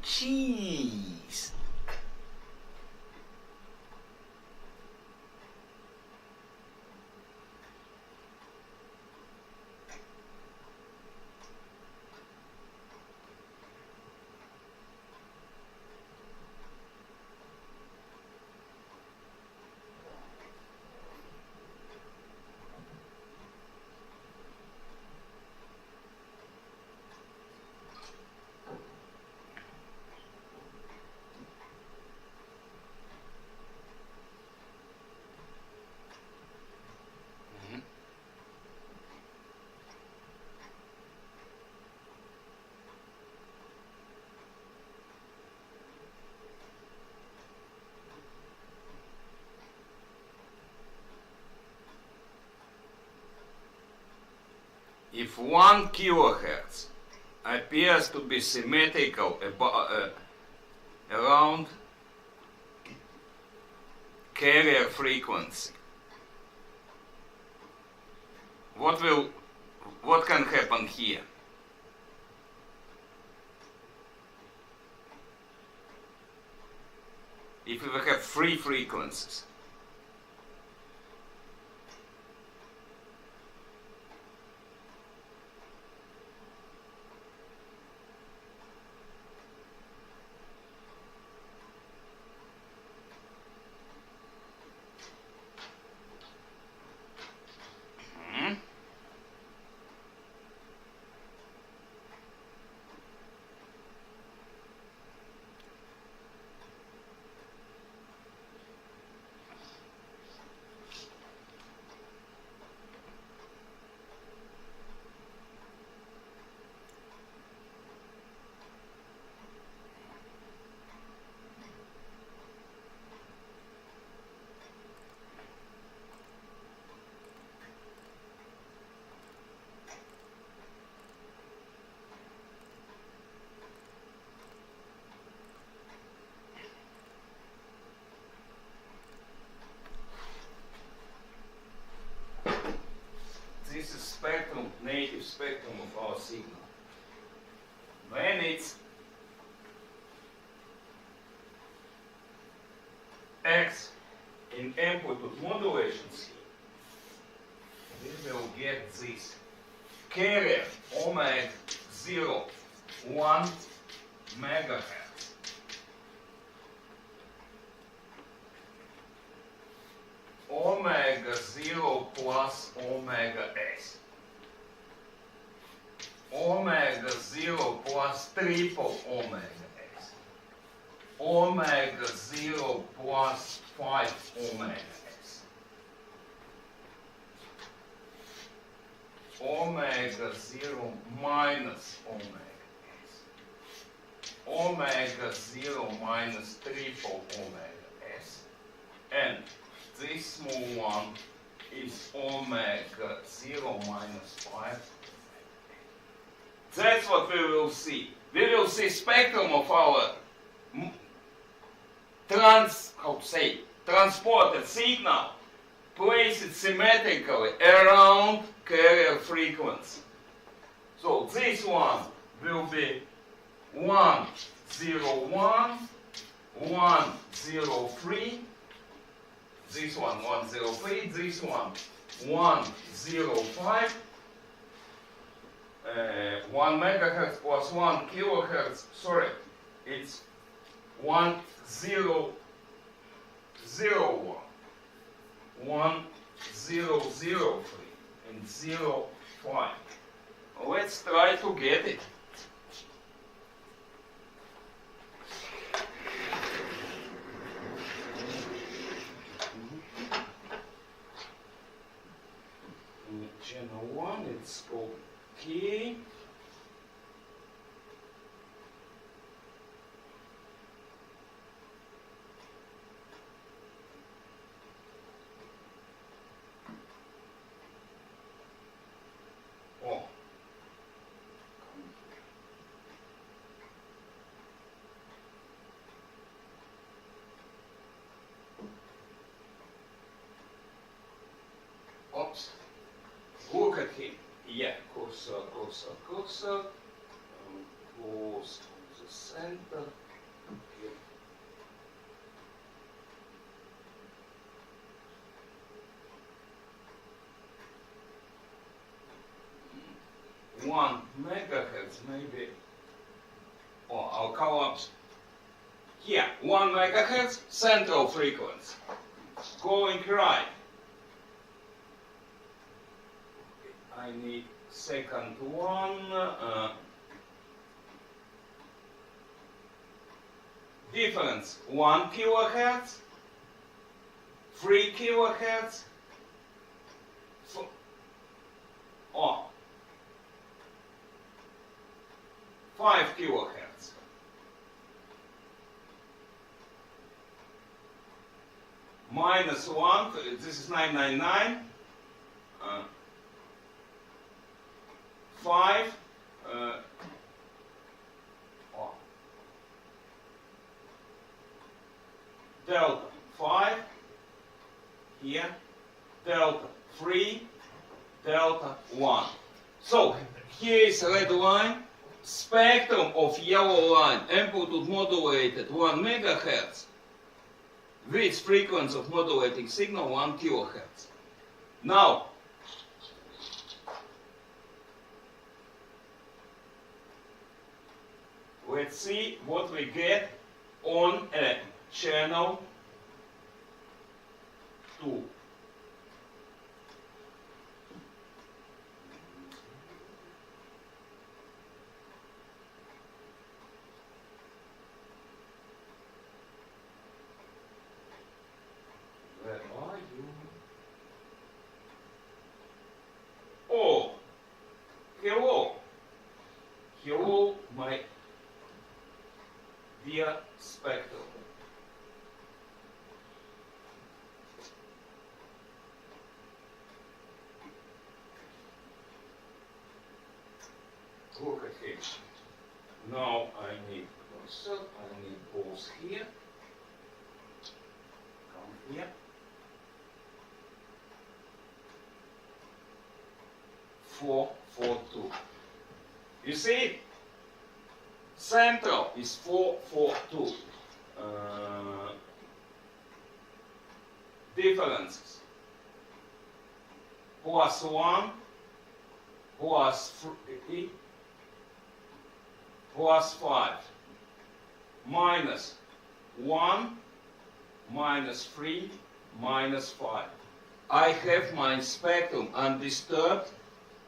Cheese. If 1 kilohertz appears to be symmetrical around carrier frequency, what can happen here? If we have 3 frequencies, signal. When it's X in amplitude modulation scheme, we will get this carrier omega 0, 1 megahertz. Omega 0 plus omega S. Omega 0 plus triple omega S. Omega 0 plus 5 omega S. Omega 0 minus omega S. Omega 0 minus triple omega S. And this small one is omega 0 minus 5. That's what we will see. We will see spectrum of our transported signal placed symmetrically around carrier frequency. So this one will be 101, 103, this one 103, this one 105, 1 megahertz plus 1 kilohertz, sorry, it's 1001, 1003, and 05. Let's try to get it. Channel 1, it's called K. Oh. Oops. Look at him. Yeah, cursor. Close to the center. Okay. One megahertz, maybe. Oh, I'll collapse. Here, 1 megahertz, central frequency. Going right. I need second one. Difference 1 kilohertz, 3 kilohertz, 5 kilohertz. Minus 1, this is 999. 5, delta 5, here, delta 3, delta 1. So, here is red line, spectrum of yellow line, amplitude modulated 1 megahertz, with frequency of modulating signal 1 kilohertz. Now, let's see what we get on a channel 2. Where are you? Oh, hello. Hello, my dear spectrum. Look at him. Now I need cursor, I need balls here. Come here. 4, 4, 2. You see, central is 442. Differences. Plus 1, plus 3, plus 5, minus 1, minus 3, minus 5. I have my spectrum undisturbed,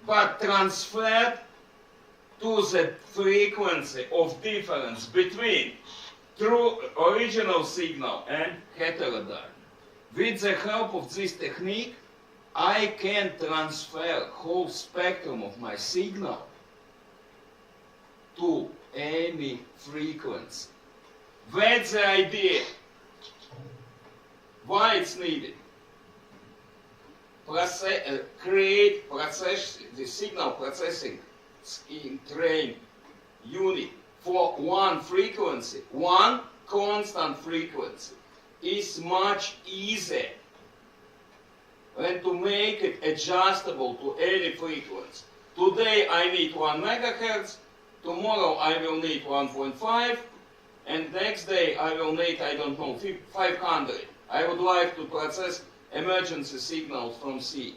but transferred to the frequency of difference between true original signal and heterodyne. With the help of this technique, I can transfer whole spectrum of my signal to any frequency. That's the idea. Why it's needed? Create the signal processing in train unit for one frequency, one constant frequency, is much easier than to make it adjustable to any frequency. Today I need 1 megahertz, tomorrow I will need 1.5, and next day I will need, I don't know, 500. I would like to process emergency signals from sea.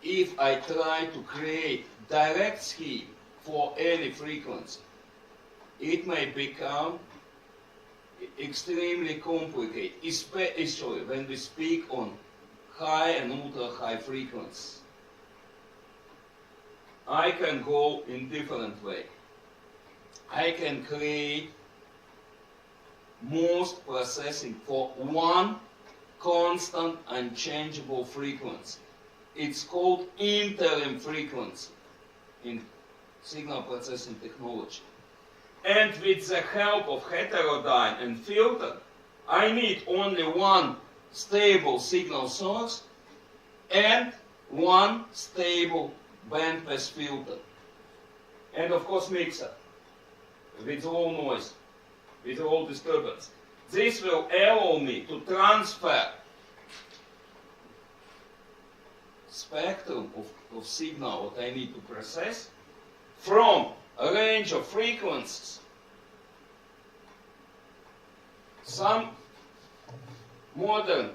If I try to create direct scheme for any frequency, it may become extremely complicated, especially when we speak on high and ultra high frequencies. I can go in different way. I can create most processing for one constant unchangeable frequency. It's called interim frequency in signal processing technology. And with the help of heterodyne and filter, I need only one stable signal source and one stable bandpass filter. And of course mixer with low noise, with low disturbance. This will allow me to transfer spectrum of signal that I need to process from a range of frequencies. Some modern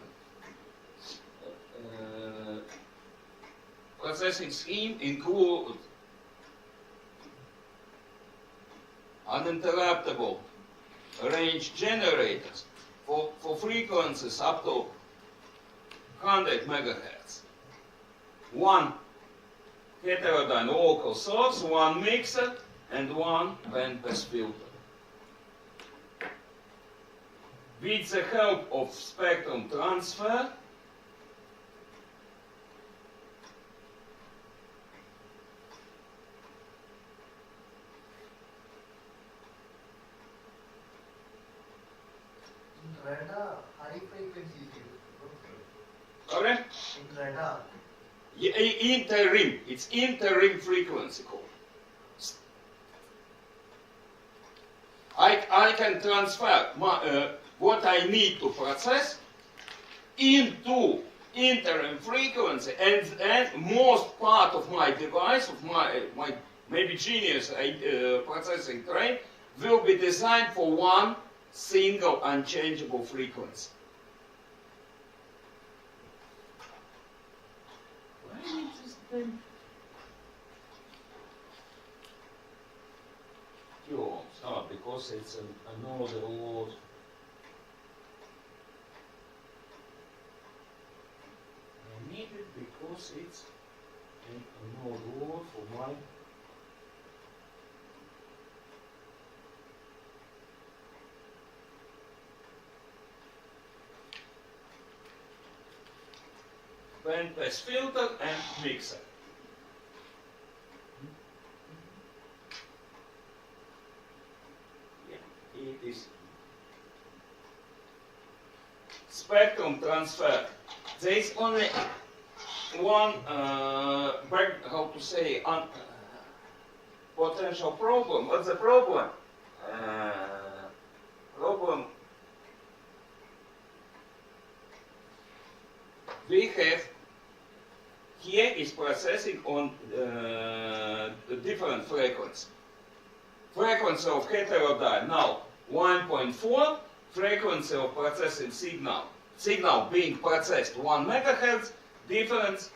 processing scheme include uninterruptible range generators for frequencies up to 100 megahertz. One heterodyne local source, one mixer, and one bandpass filter. With the help of spectrum transfer, in radar, high frequency is used. correct? In radar. Interim, it's interim frequency code. I can transfer what I need to process into interim frequency, and most part of my device, of my maybe genius processing train, will be designed for one single unchangeable frequency. Why is this thing? Because it's another word. I need it because it's another word for my bandpass filter and mixer. It is spectrum transfer. There is only one, how to say, potential problem. What's the problem? We have here is processing on different frequency. Frequency of heterodyne now 1.4, frequency of processing signal being processed 1 megahertz, difference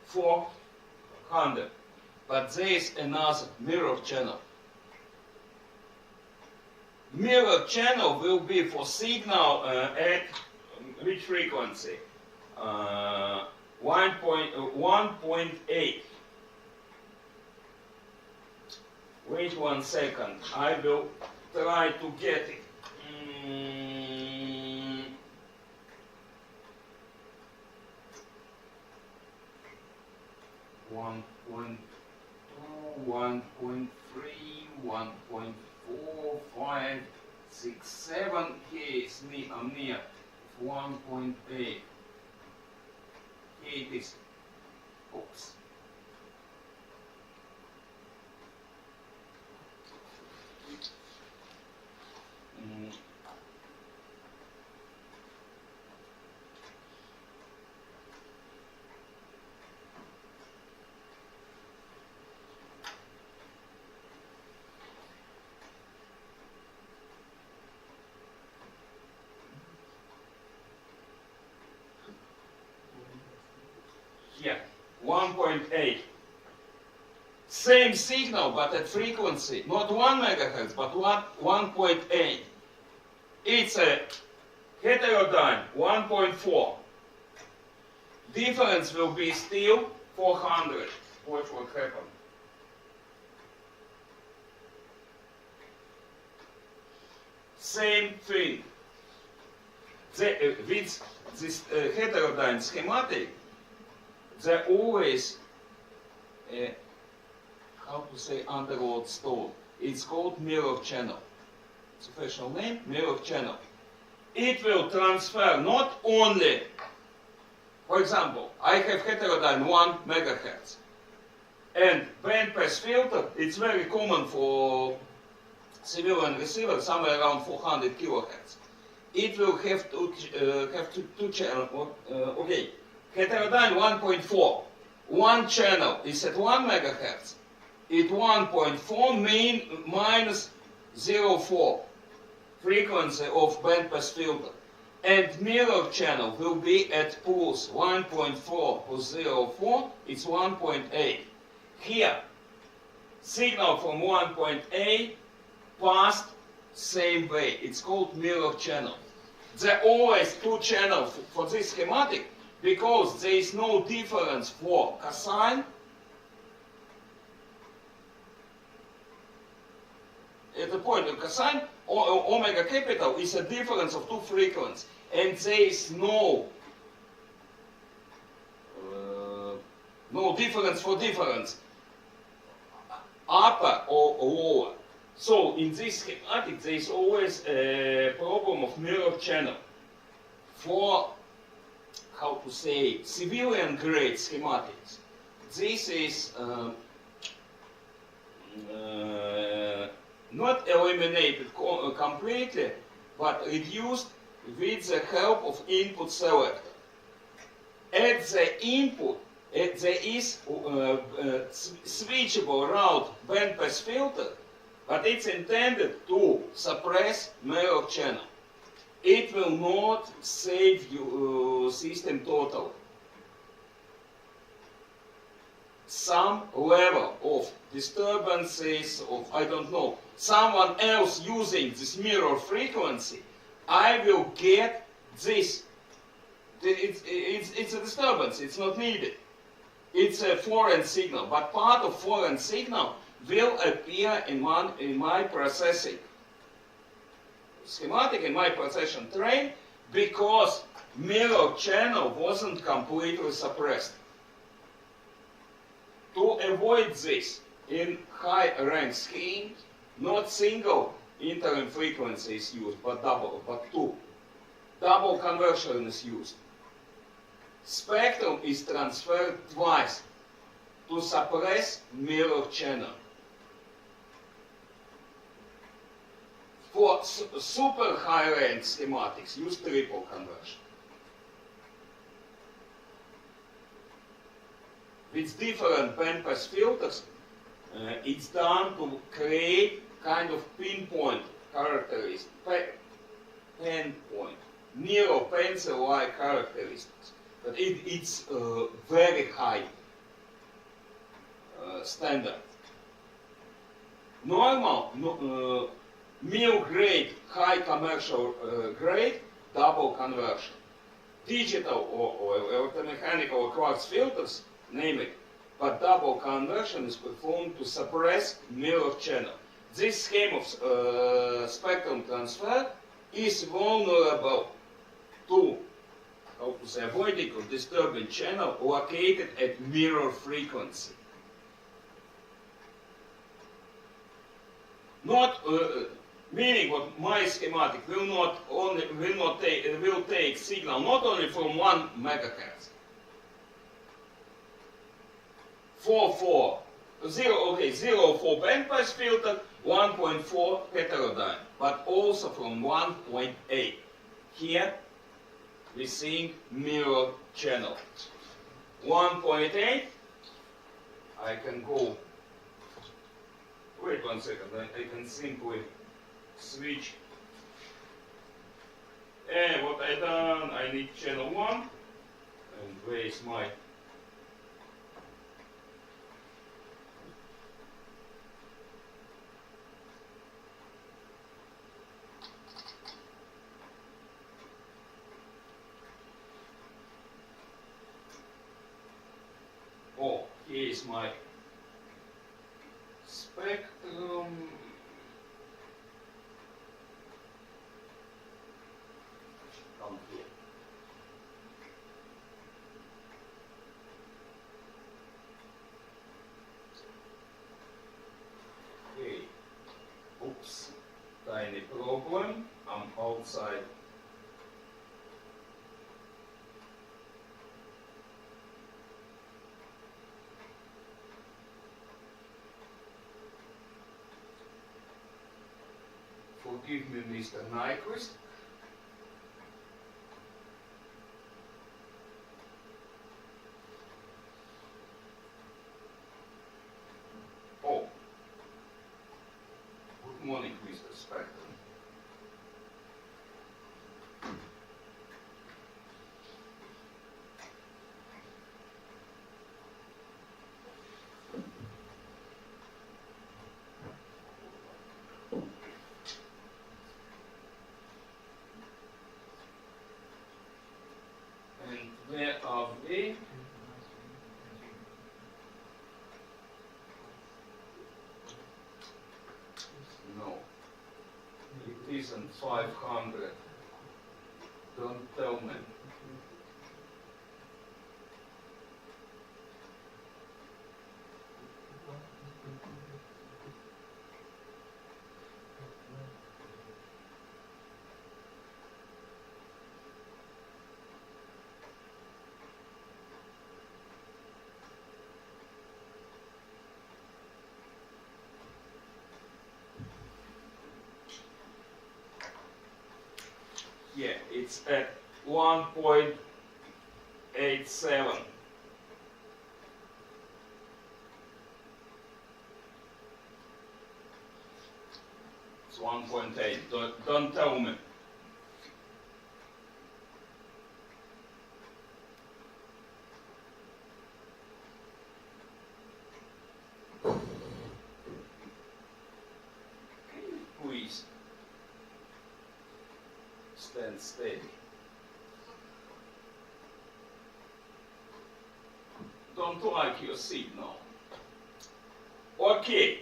400. But there is another mirror channel. Mirror channel will be for signal at which frequency? 1.8. Wait 1 second, I will try to get it. 1.2, 1.3, 1.4, 5, 6, 7. Here is I'm near 1.8. Here it is. Oops. Here, 1.8. Same signal, but at frequency, not 1 megahertz, but 1.8. It's a heterodyne 1.4. Difference will be still 400. Watch what happened. Same thing. With this heterodyne schematic, there always how to say underworld stone. It's called mirror channel. It's official name, mirror channel. It will transfer not only, for example, I have heterodyne 1 megahertz. And bandpass filter, it's very common for civilian receiver, somewhere around 400 kilohertz. It will have two channels. Okay, heterodyne 1.4. One channel is at 1 megahertz. It 1.4 minus 0.4 frequency of bandpass filter. And mirror channel will be at plus 1.4 plus 0.4, it's 1.8. Here, signal from 1.8 passed same way. It's called mirror channel. There are always two channels for this schematic because there is no difference for cosine. At the point of cosine, omega capital is a difference of two frequencies, and there is no difference for difference, upper or lower. So in this schematic, there is always a problem of mirror channel. For, how to say, civilian grade schematics, this is not eliminated completely, but reduced with the help of input selector. At the input, there is switchable route bandpass filter, but it's intended to suppress mirror channel. It will not save your system totally. Some level of disturbances, of I don't know, someone else using this mirror frequency, I will get this. It's a disturbance, it's not needed. It's a foreign signal, but part of foreign signal will appear in my processing schematic, in my processing train, because mirror channel wasn't completely suppressed. To avoid this, in high rank schemes, not single interim frequency is used, but two. Double conversion is used. Spectrum is transferred twice to suppress mirror channel. For super high rank schematics, use triple conversion. with different bandpass filters, it's done to create kind of pinpoint characteristics, pinpoint, near pencil-like characteristics. But it's very high standard. Normal, mill grade, high commercial grade, double conversion. Digital or electromechanical or quartz filters, name it, but double conversion is performed to suppress mirror channel. This scheme of spectrum transfer is vulnerable to, how to say, avoiding or disturbing channel located at mirror frequency. Not meaning what my schematic will take signal not only from 1 megahertz. 0 for bandpass filter, 1.4 heterodyne, but also from 1.8. Here we seeing mirror channel. 1.8, I can go, wait 1 second, I can simply switch. And what I done, I need channel 1, and where is my here is my spectrum. Come here. Okay. Oops. Tiny problem. I'm outside. Forgive me, Mr. Nyquist. Oh. Good morning, Mr. Spectrum. Where are we? No. It isn't 500. Don't tell me. Yeah, it's at 1.87. It's 1.8. Don't tell me. Can you please stand steady? Don't like your signal. Okay.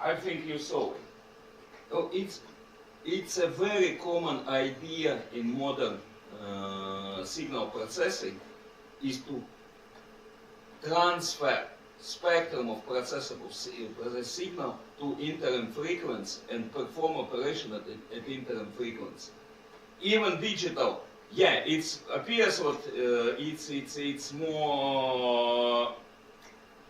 I think you saw it. Oh, it's a very common idea in modern signal processing is to transfer spectrum of processable signal to interim frequency and perform operation at interim frequency. Even digital, yeah, it appears that it's more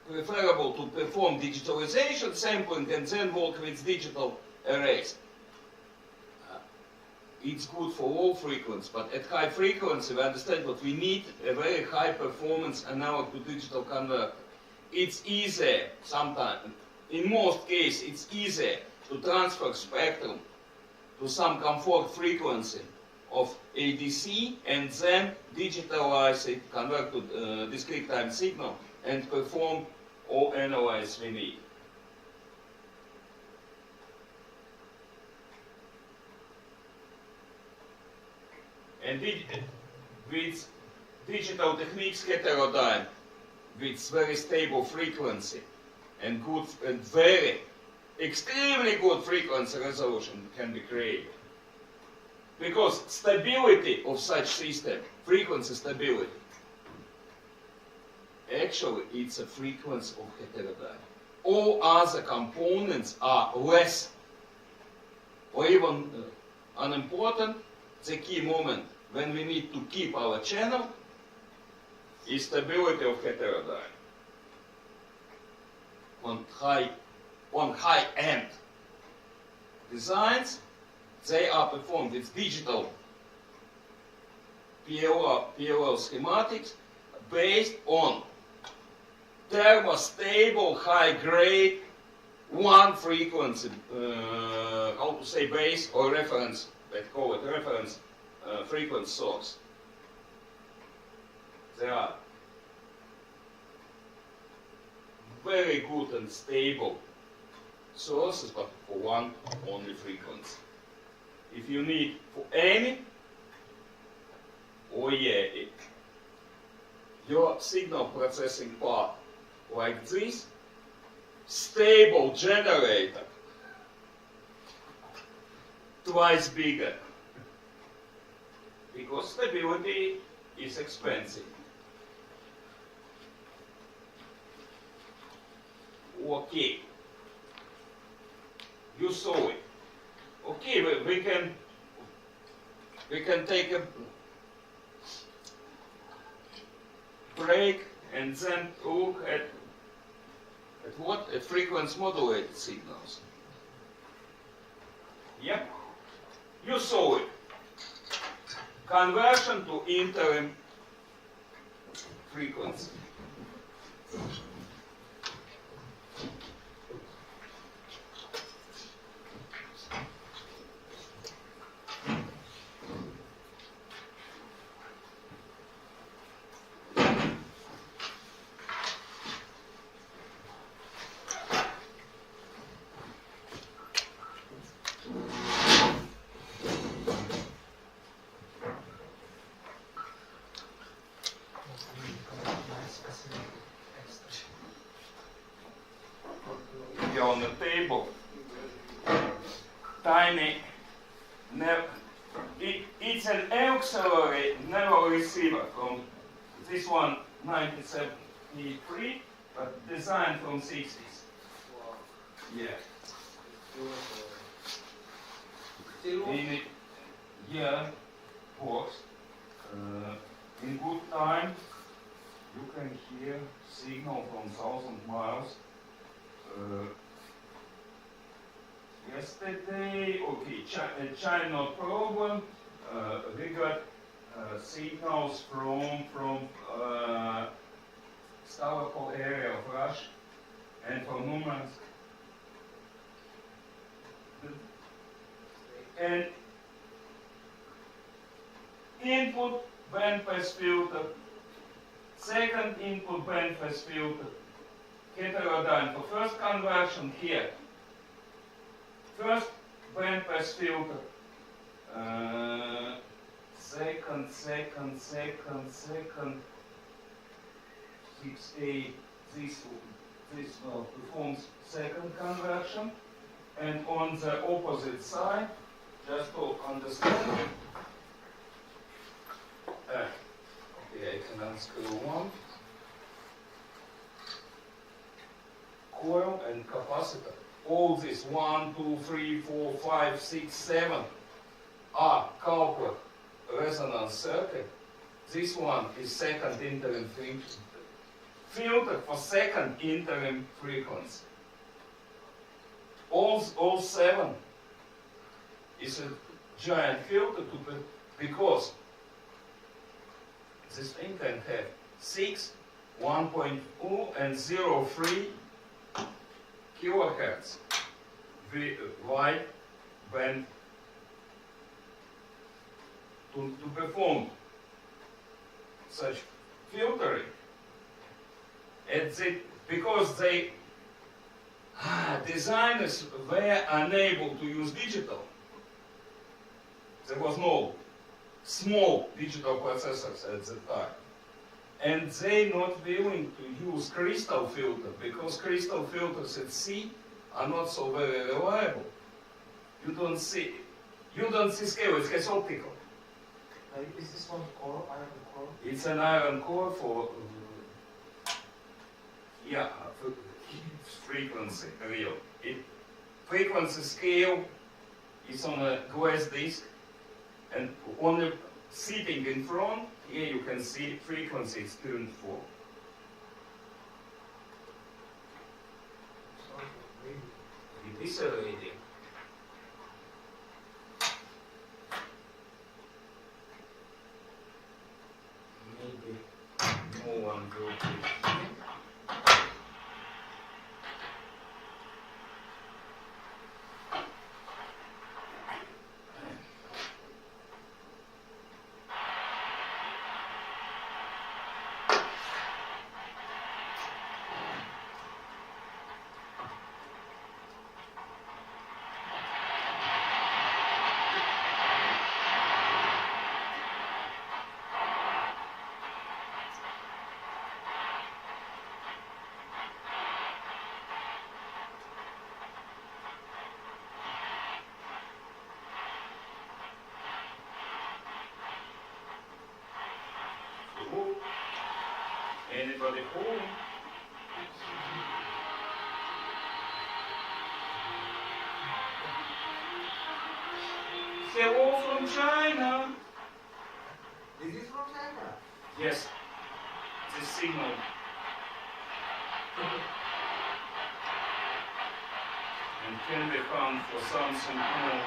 preferable to perform digitalization, sampling, and then work with digital arrays. it's good for low frequency, but at high frequency we understand what we need a very high performance analog to digital converter. It's easier sometimes, in most cases it's easier to transfer spectrum to some comfort frequency of ADC and then digitalize it, convert to discrete time signal and perform all analysis we need. And with digital techniques heterodyne, with very stable frequency and good and very extremely good frequency resolution can be created. Because stability of such system, frequency stability, actually it's a frequency of heterodyne. All other components are less or even unimportant. The key moment when we need to keep our channel is stability of heterodyne. On high-end designs, they are performed with digital PLL schematics based on thermostable high-grade one frequency, how to say, base or reference, they call it reference frequency source. They are very good and stable sources, but for one only frequency. If you need for any, oh yeah, your signal processing part like this, stable generator, twice bigger, because stability is expensive. Okay, you saw it. Okay, we can take a break and then look at what? At frequency modulated signals. Yep, you saw it. Conversion to interim frequency. On the table, tiny, it's an auxiliary never receiver from this one 1973, but designed from 60s. Wow. Yeah. Still Yeah, works. In good time, you can hear signal from 1,000 miles. Yesterday, okay, China no problem. We got signals from Stavropol area of Russia and from Murmansk. And input bandpass filter, second input bandpass filter, heterodyne for first conversion here. First bandpass filter, second, 6A, this performs second conversion, and on the opposite side, just to understand, okay, I can unscrew one, coil and capacitor. All this 1, 2, 3, 4, 5, 6, 7 are Cowper resonance circuit. This one is second interim frequency. Filter for second interim frequency. All 7 is giant filter because this thing can have 6, 1.0 and 0.3 kilohertz wide band to perform such filtering. Because designers were unable to use digital. There was no small digital processors at the time. And they not willing to use crystal filter because crystal filters at sea are not so very reliable. You don't see scale, it has optical. Is this one core, iron core? It's an iron core for frequency real. Frequency scale is on a glass disc, and only sitting in front, here you can see frequency is tuned for. It is a radio. Maybe no one will be here. Anybody home? Hello from China. Is this from China? Yes, the signal. And can be found for something more.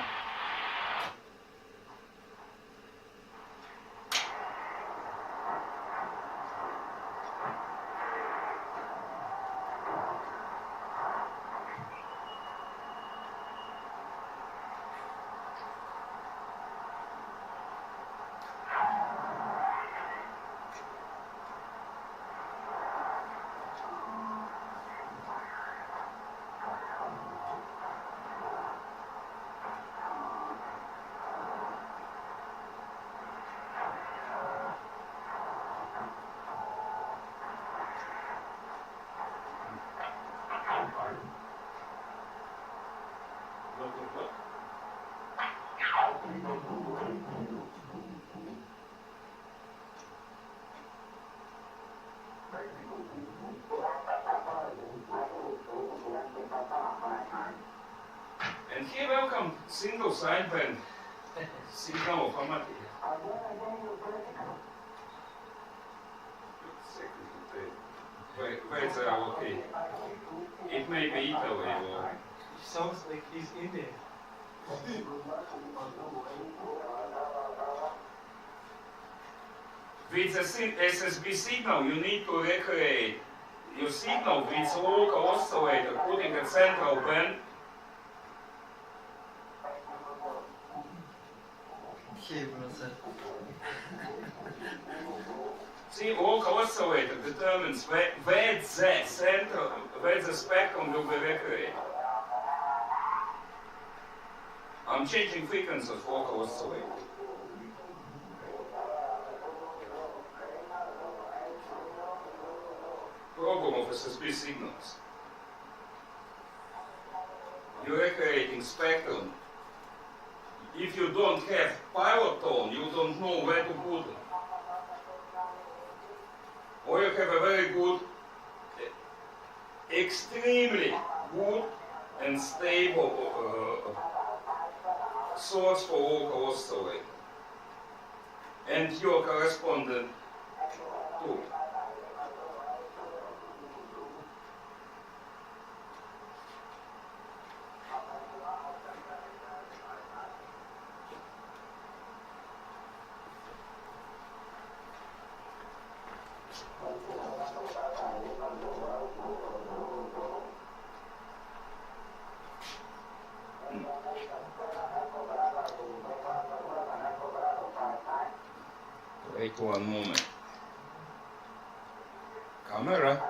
And here welcome single sideband signal format. Wait, okay. It may be Italy or... Sounds like he's Indian. With the SSB signal, you need to recreate your signal with local oscillator, putting a central band. See, local oscillator determines where the spectrum will be recreated. I'm changing frequency of local oscillator. Problem of SSB signals. You're recreating spectrum. If you don't have pilot tone, you don't know where to put it. Or you have a very good, extremely good and stable source for local oscillator. And your correspondent tool. Wait one moment. Camera.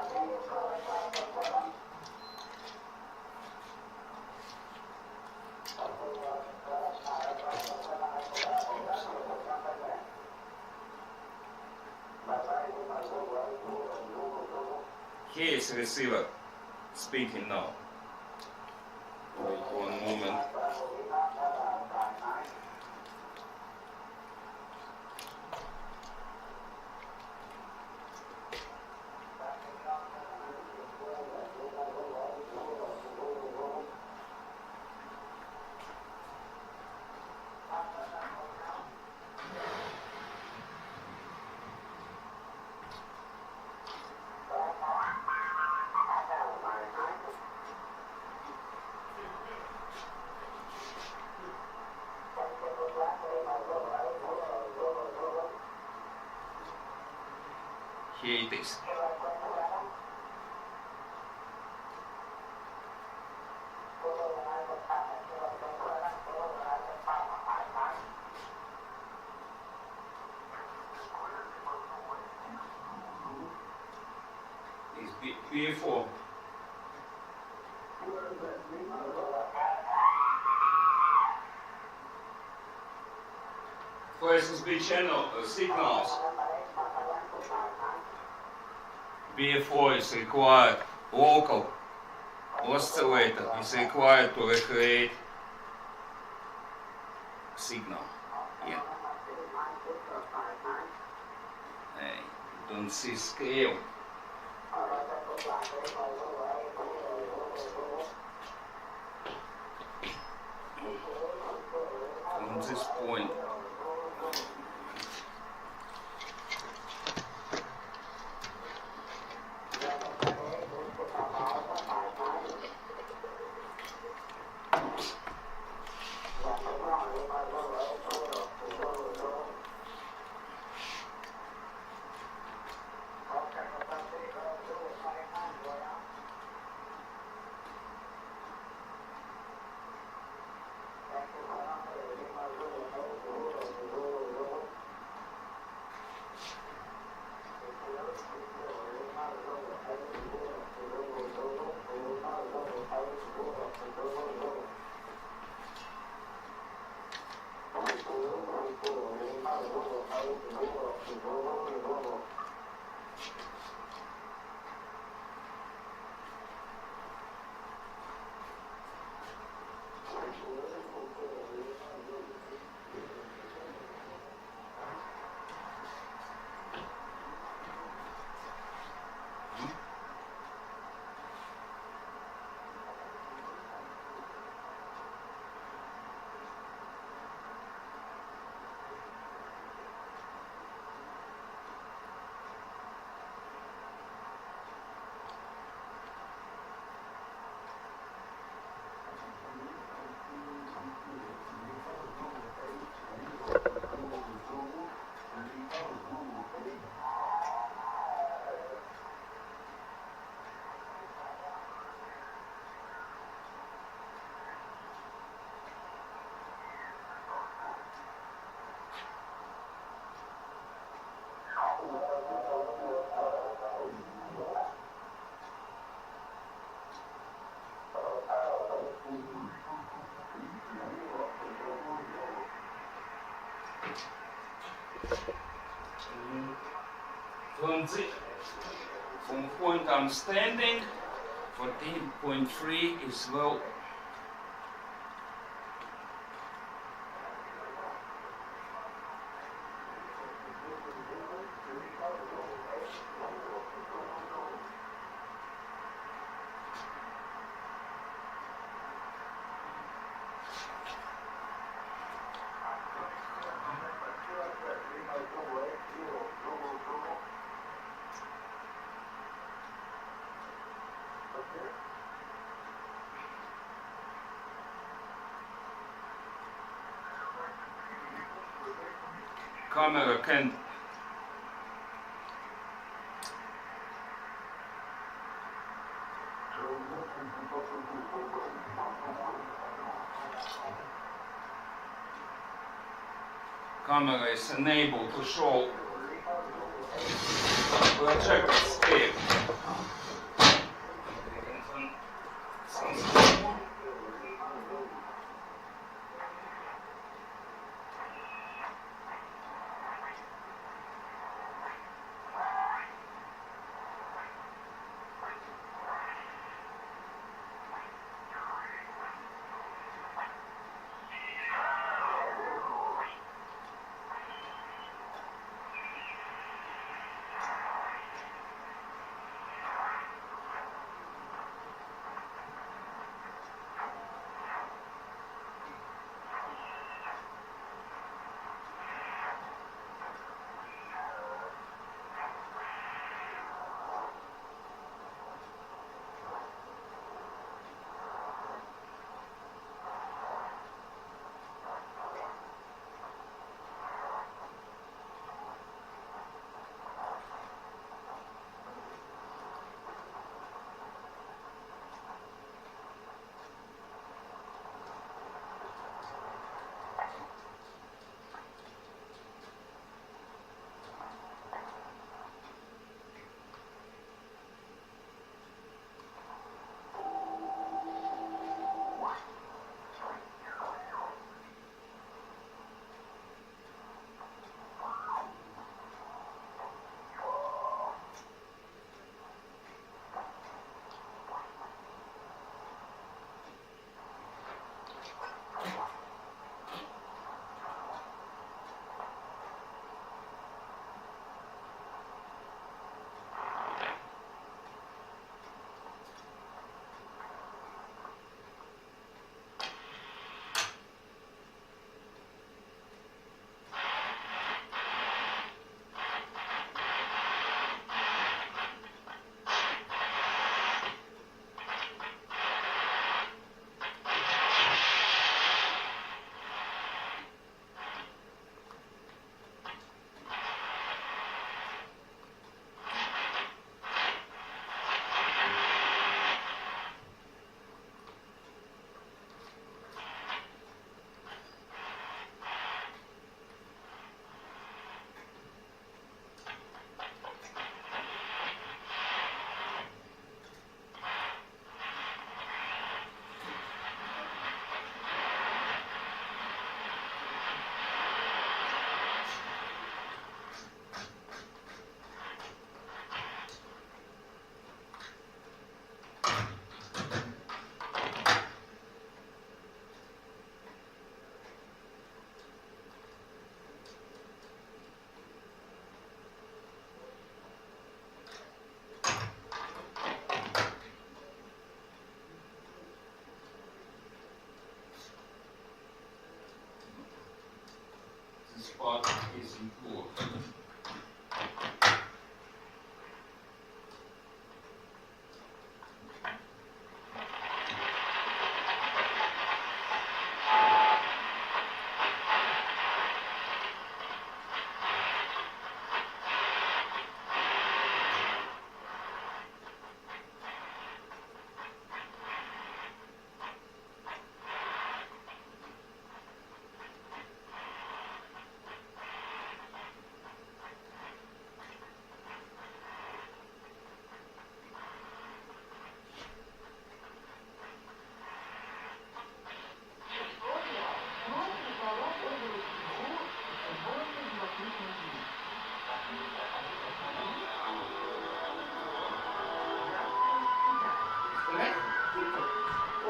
Here is receiver speaking now. Wait one moment. Here it is. It's B4. For SSB channel signals, B4 is required, local oscillator is required to recreate signal. Yeah. Hey, don't see scale. From this point. From point I'm standing, 14.3 is low. Camera can camera is enabled to show project escape. This part is important.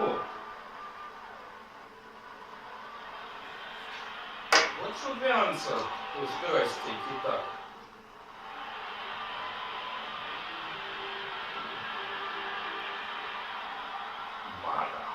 Oh. What should we answer to Zdrasте, Китай? Мада.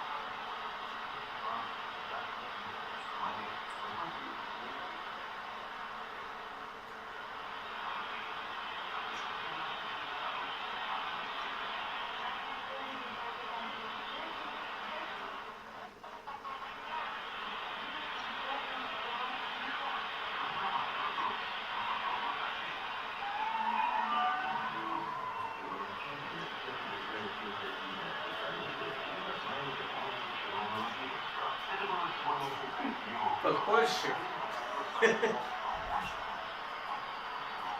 Подпольщик.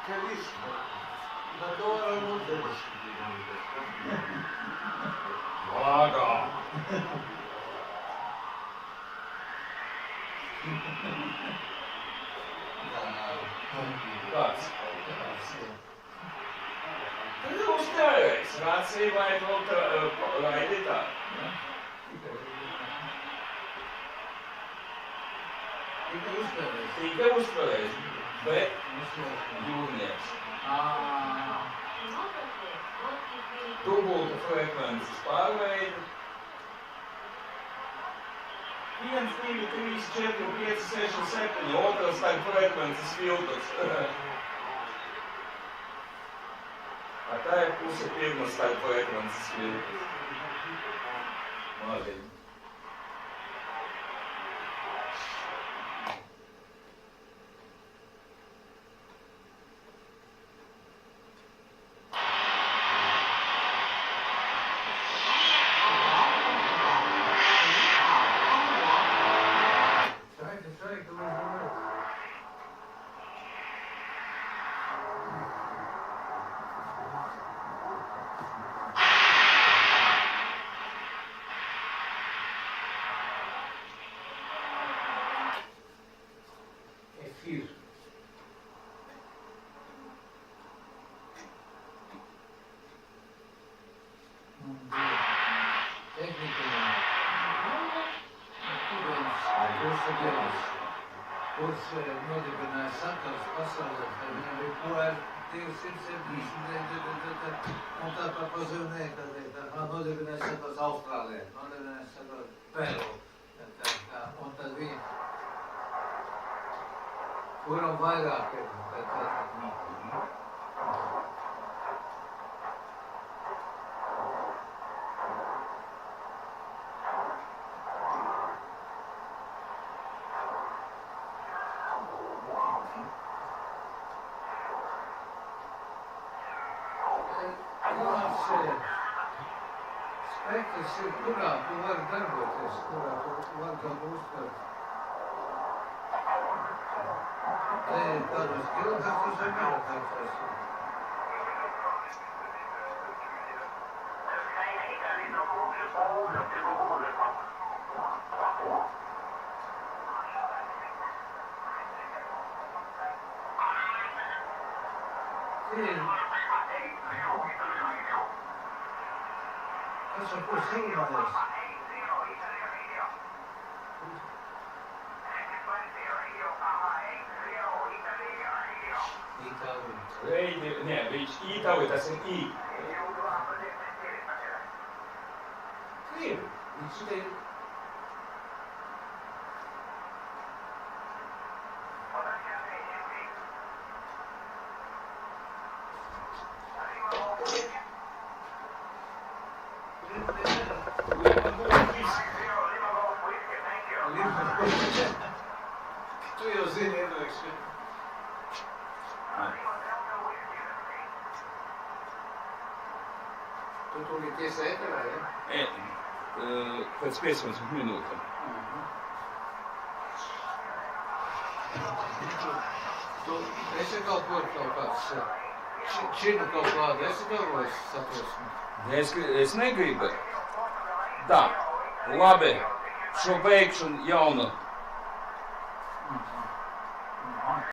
Количество. Vāgā. Kāds? Tad ir uztērējis. Rācija vai to raidi tā. Tikai uztērējis, bet jūrnieks. Dubulta frekvences pārveidi. 1, 2, 3, 4, 5, 6, 7, otrs tā frekvences filtrs. A tā ir puse pirmas tā frekvences filtrs. Labi. Kurš nodibināja sakars pasaulē, tad viņam bija poēr 279, un tā pazīmēja, kad nodibināja sakars Austrālijā, nodibināja sakars Peru, un tad viņi, kuram vairāk ir, spektrs ir, kurā tu vari darboties, kurā tu vari kaut uztvert. Te ir kādos kilohertzos vai megahertzos. Kas ar ko sarunājies? Itālija. Reidi, nē, viņš Itālija, tas ir I. Krievi. Viņš te ir. Tu jau zini iepriekš. Tu tūlīt iesi ēterā, ja? Pēc 15 minūtēm. Tu esi kaut kāds činu kaut kādu, esi galvojis satversmi? Es negribu. Tā, labi, šo beigšu jaunu.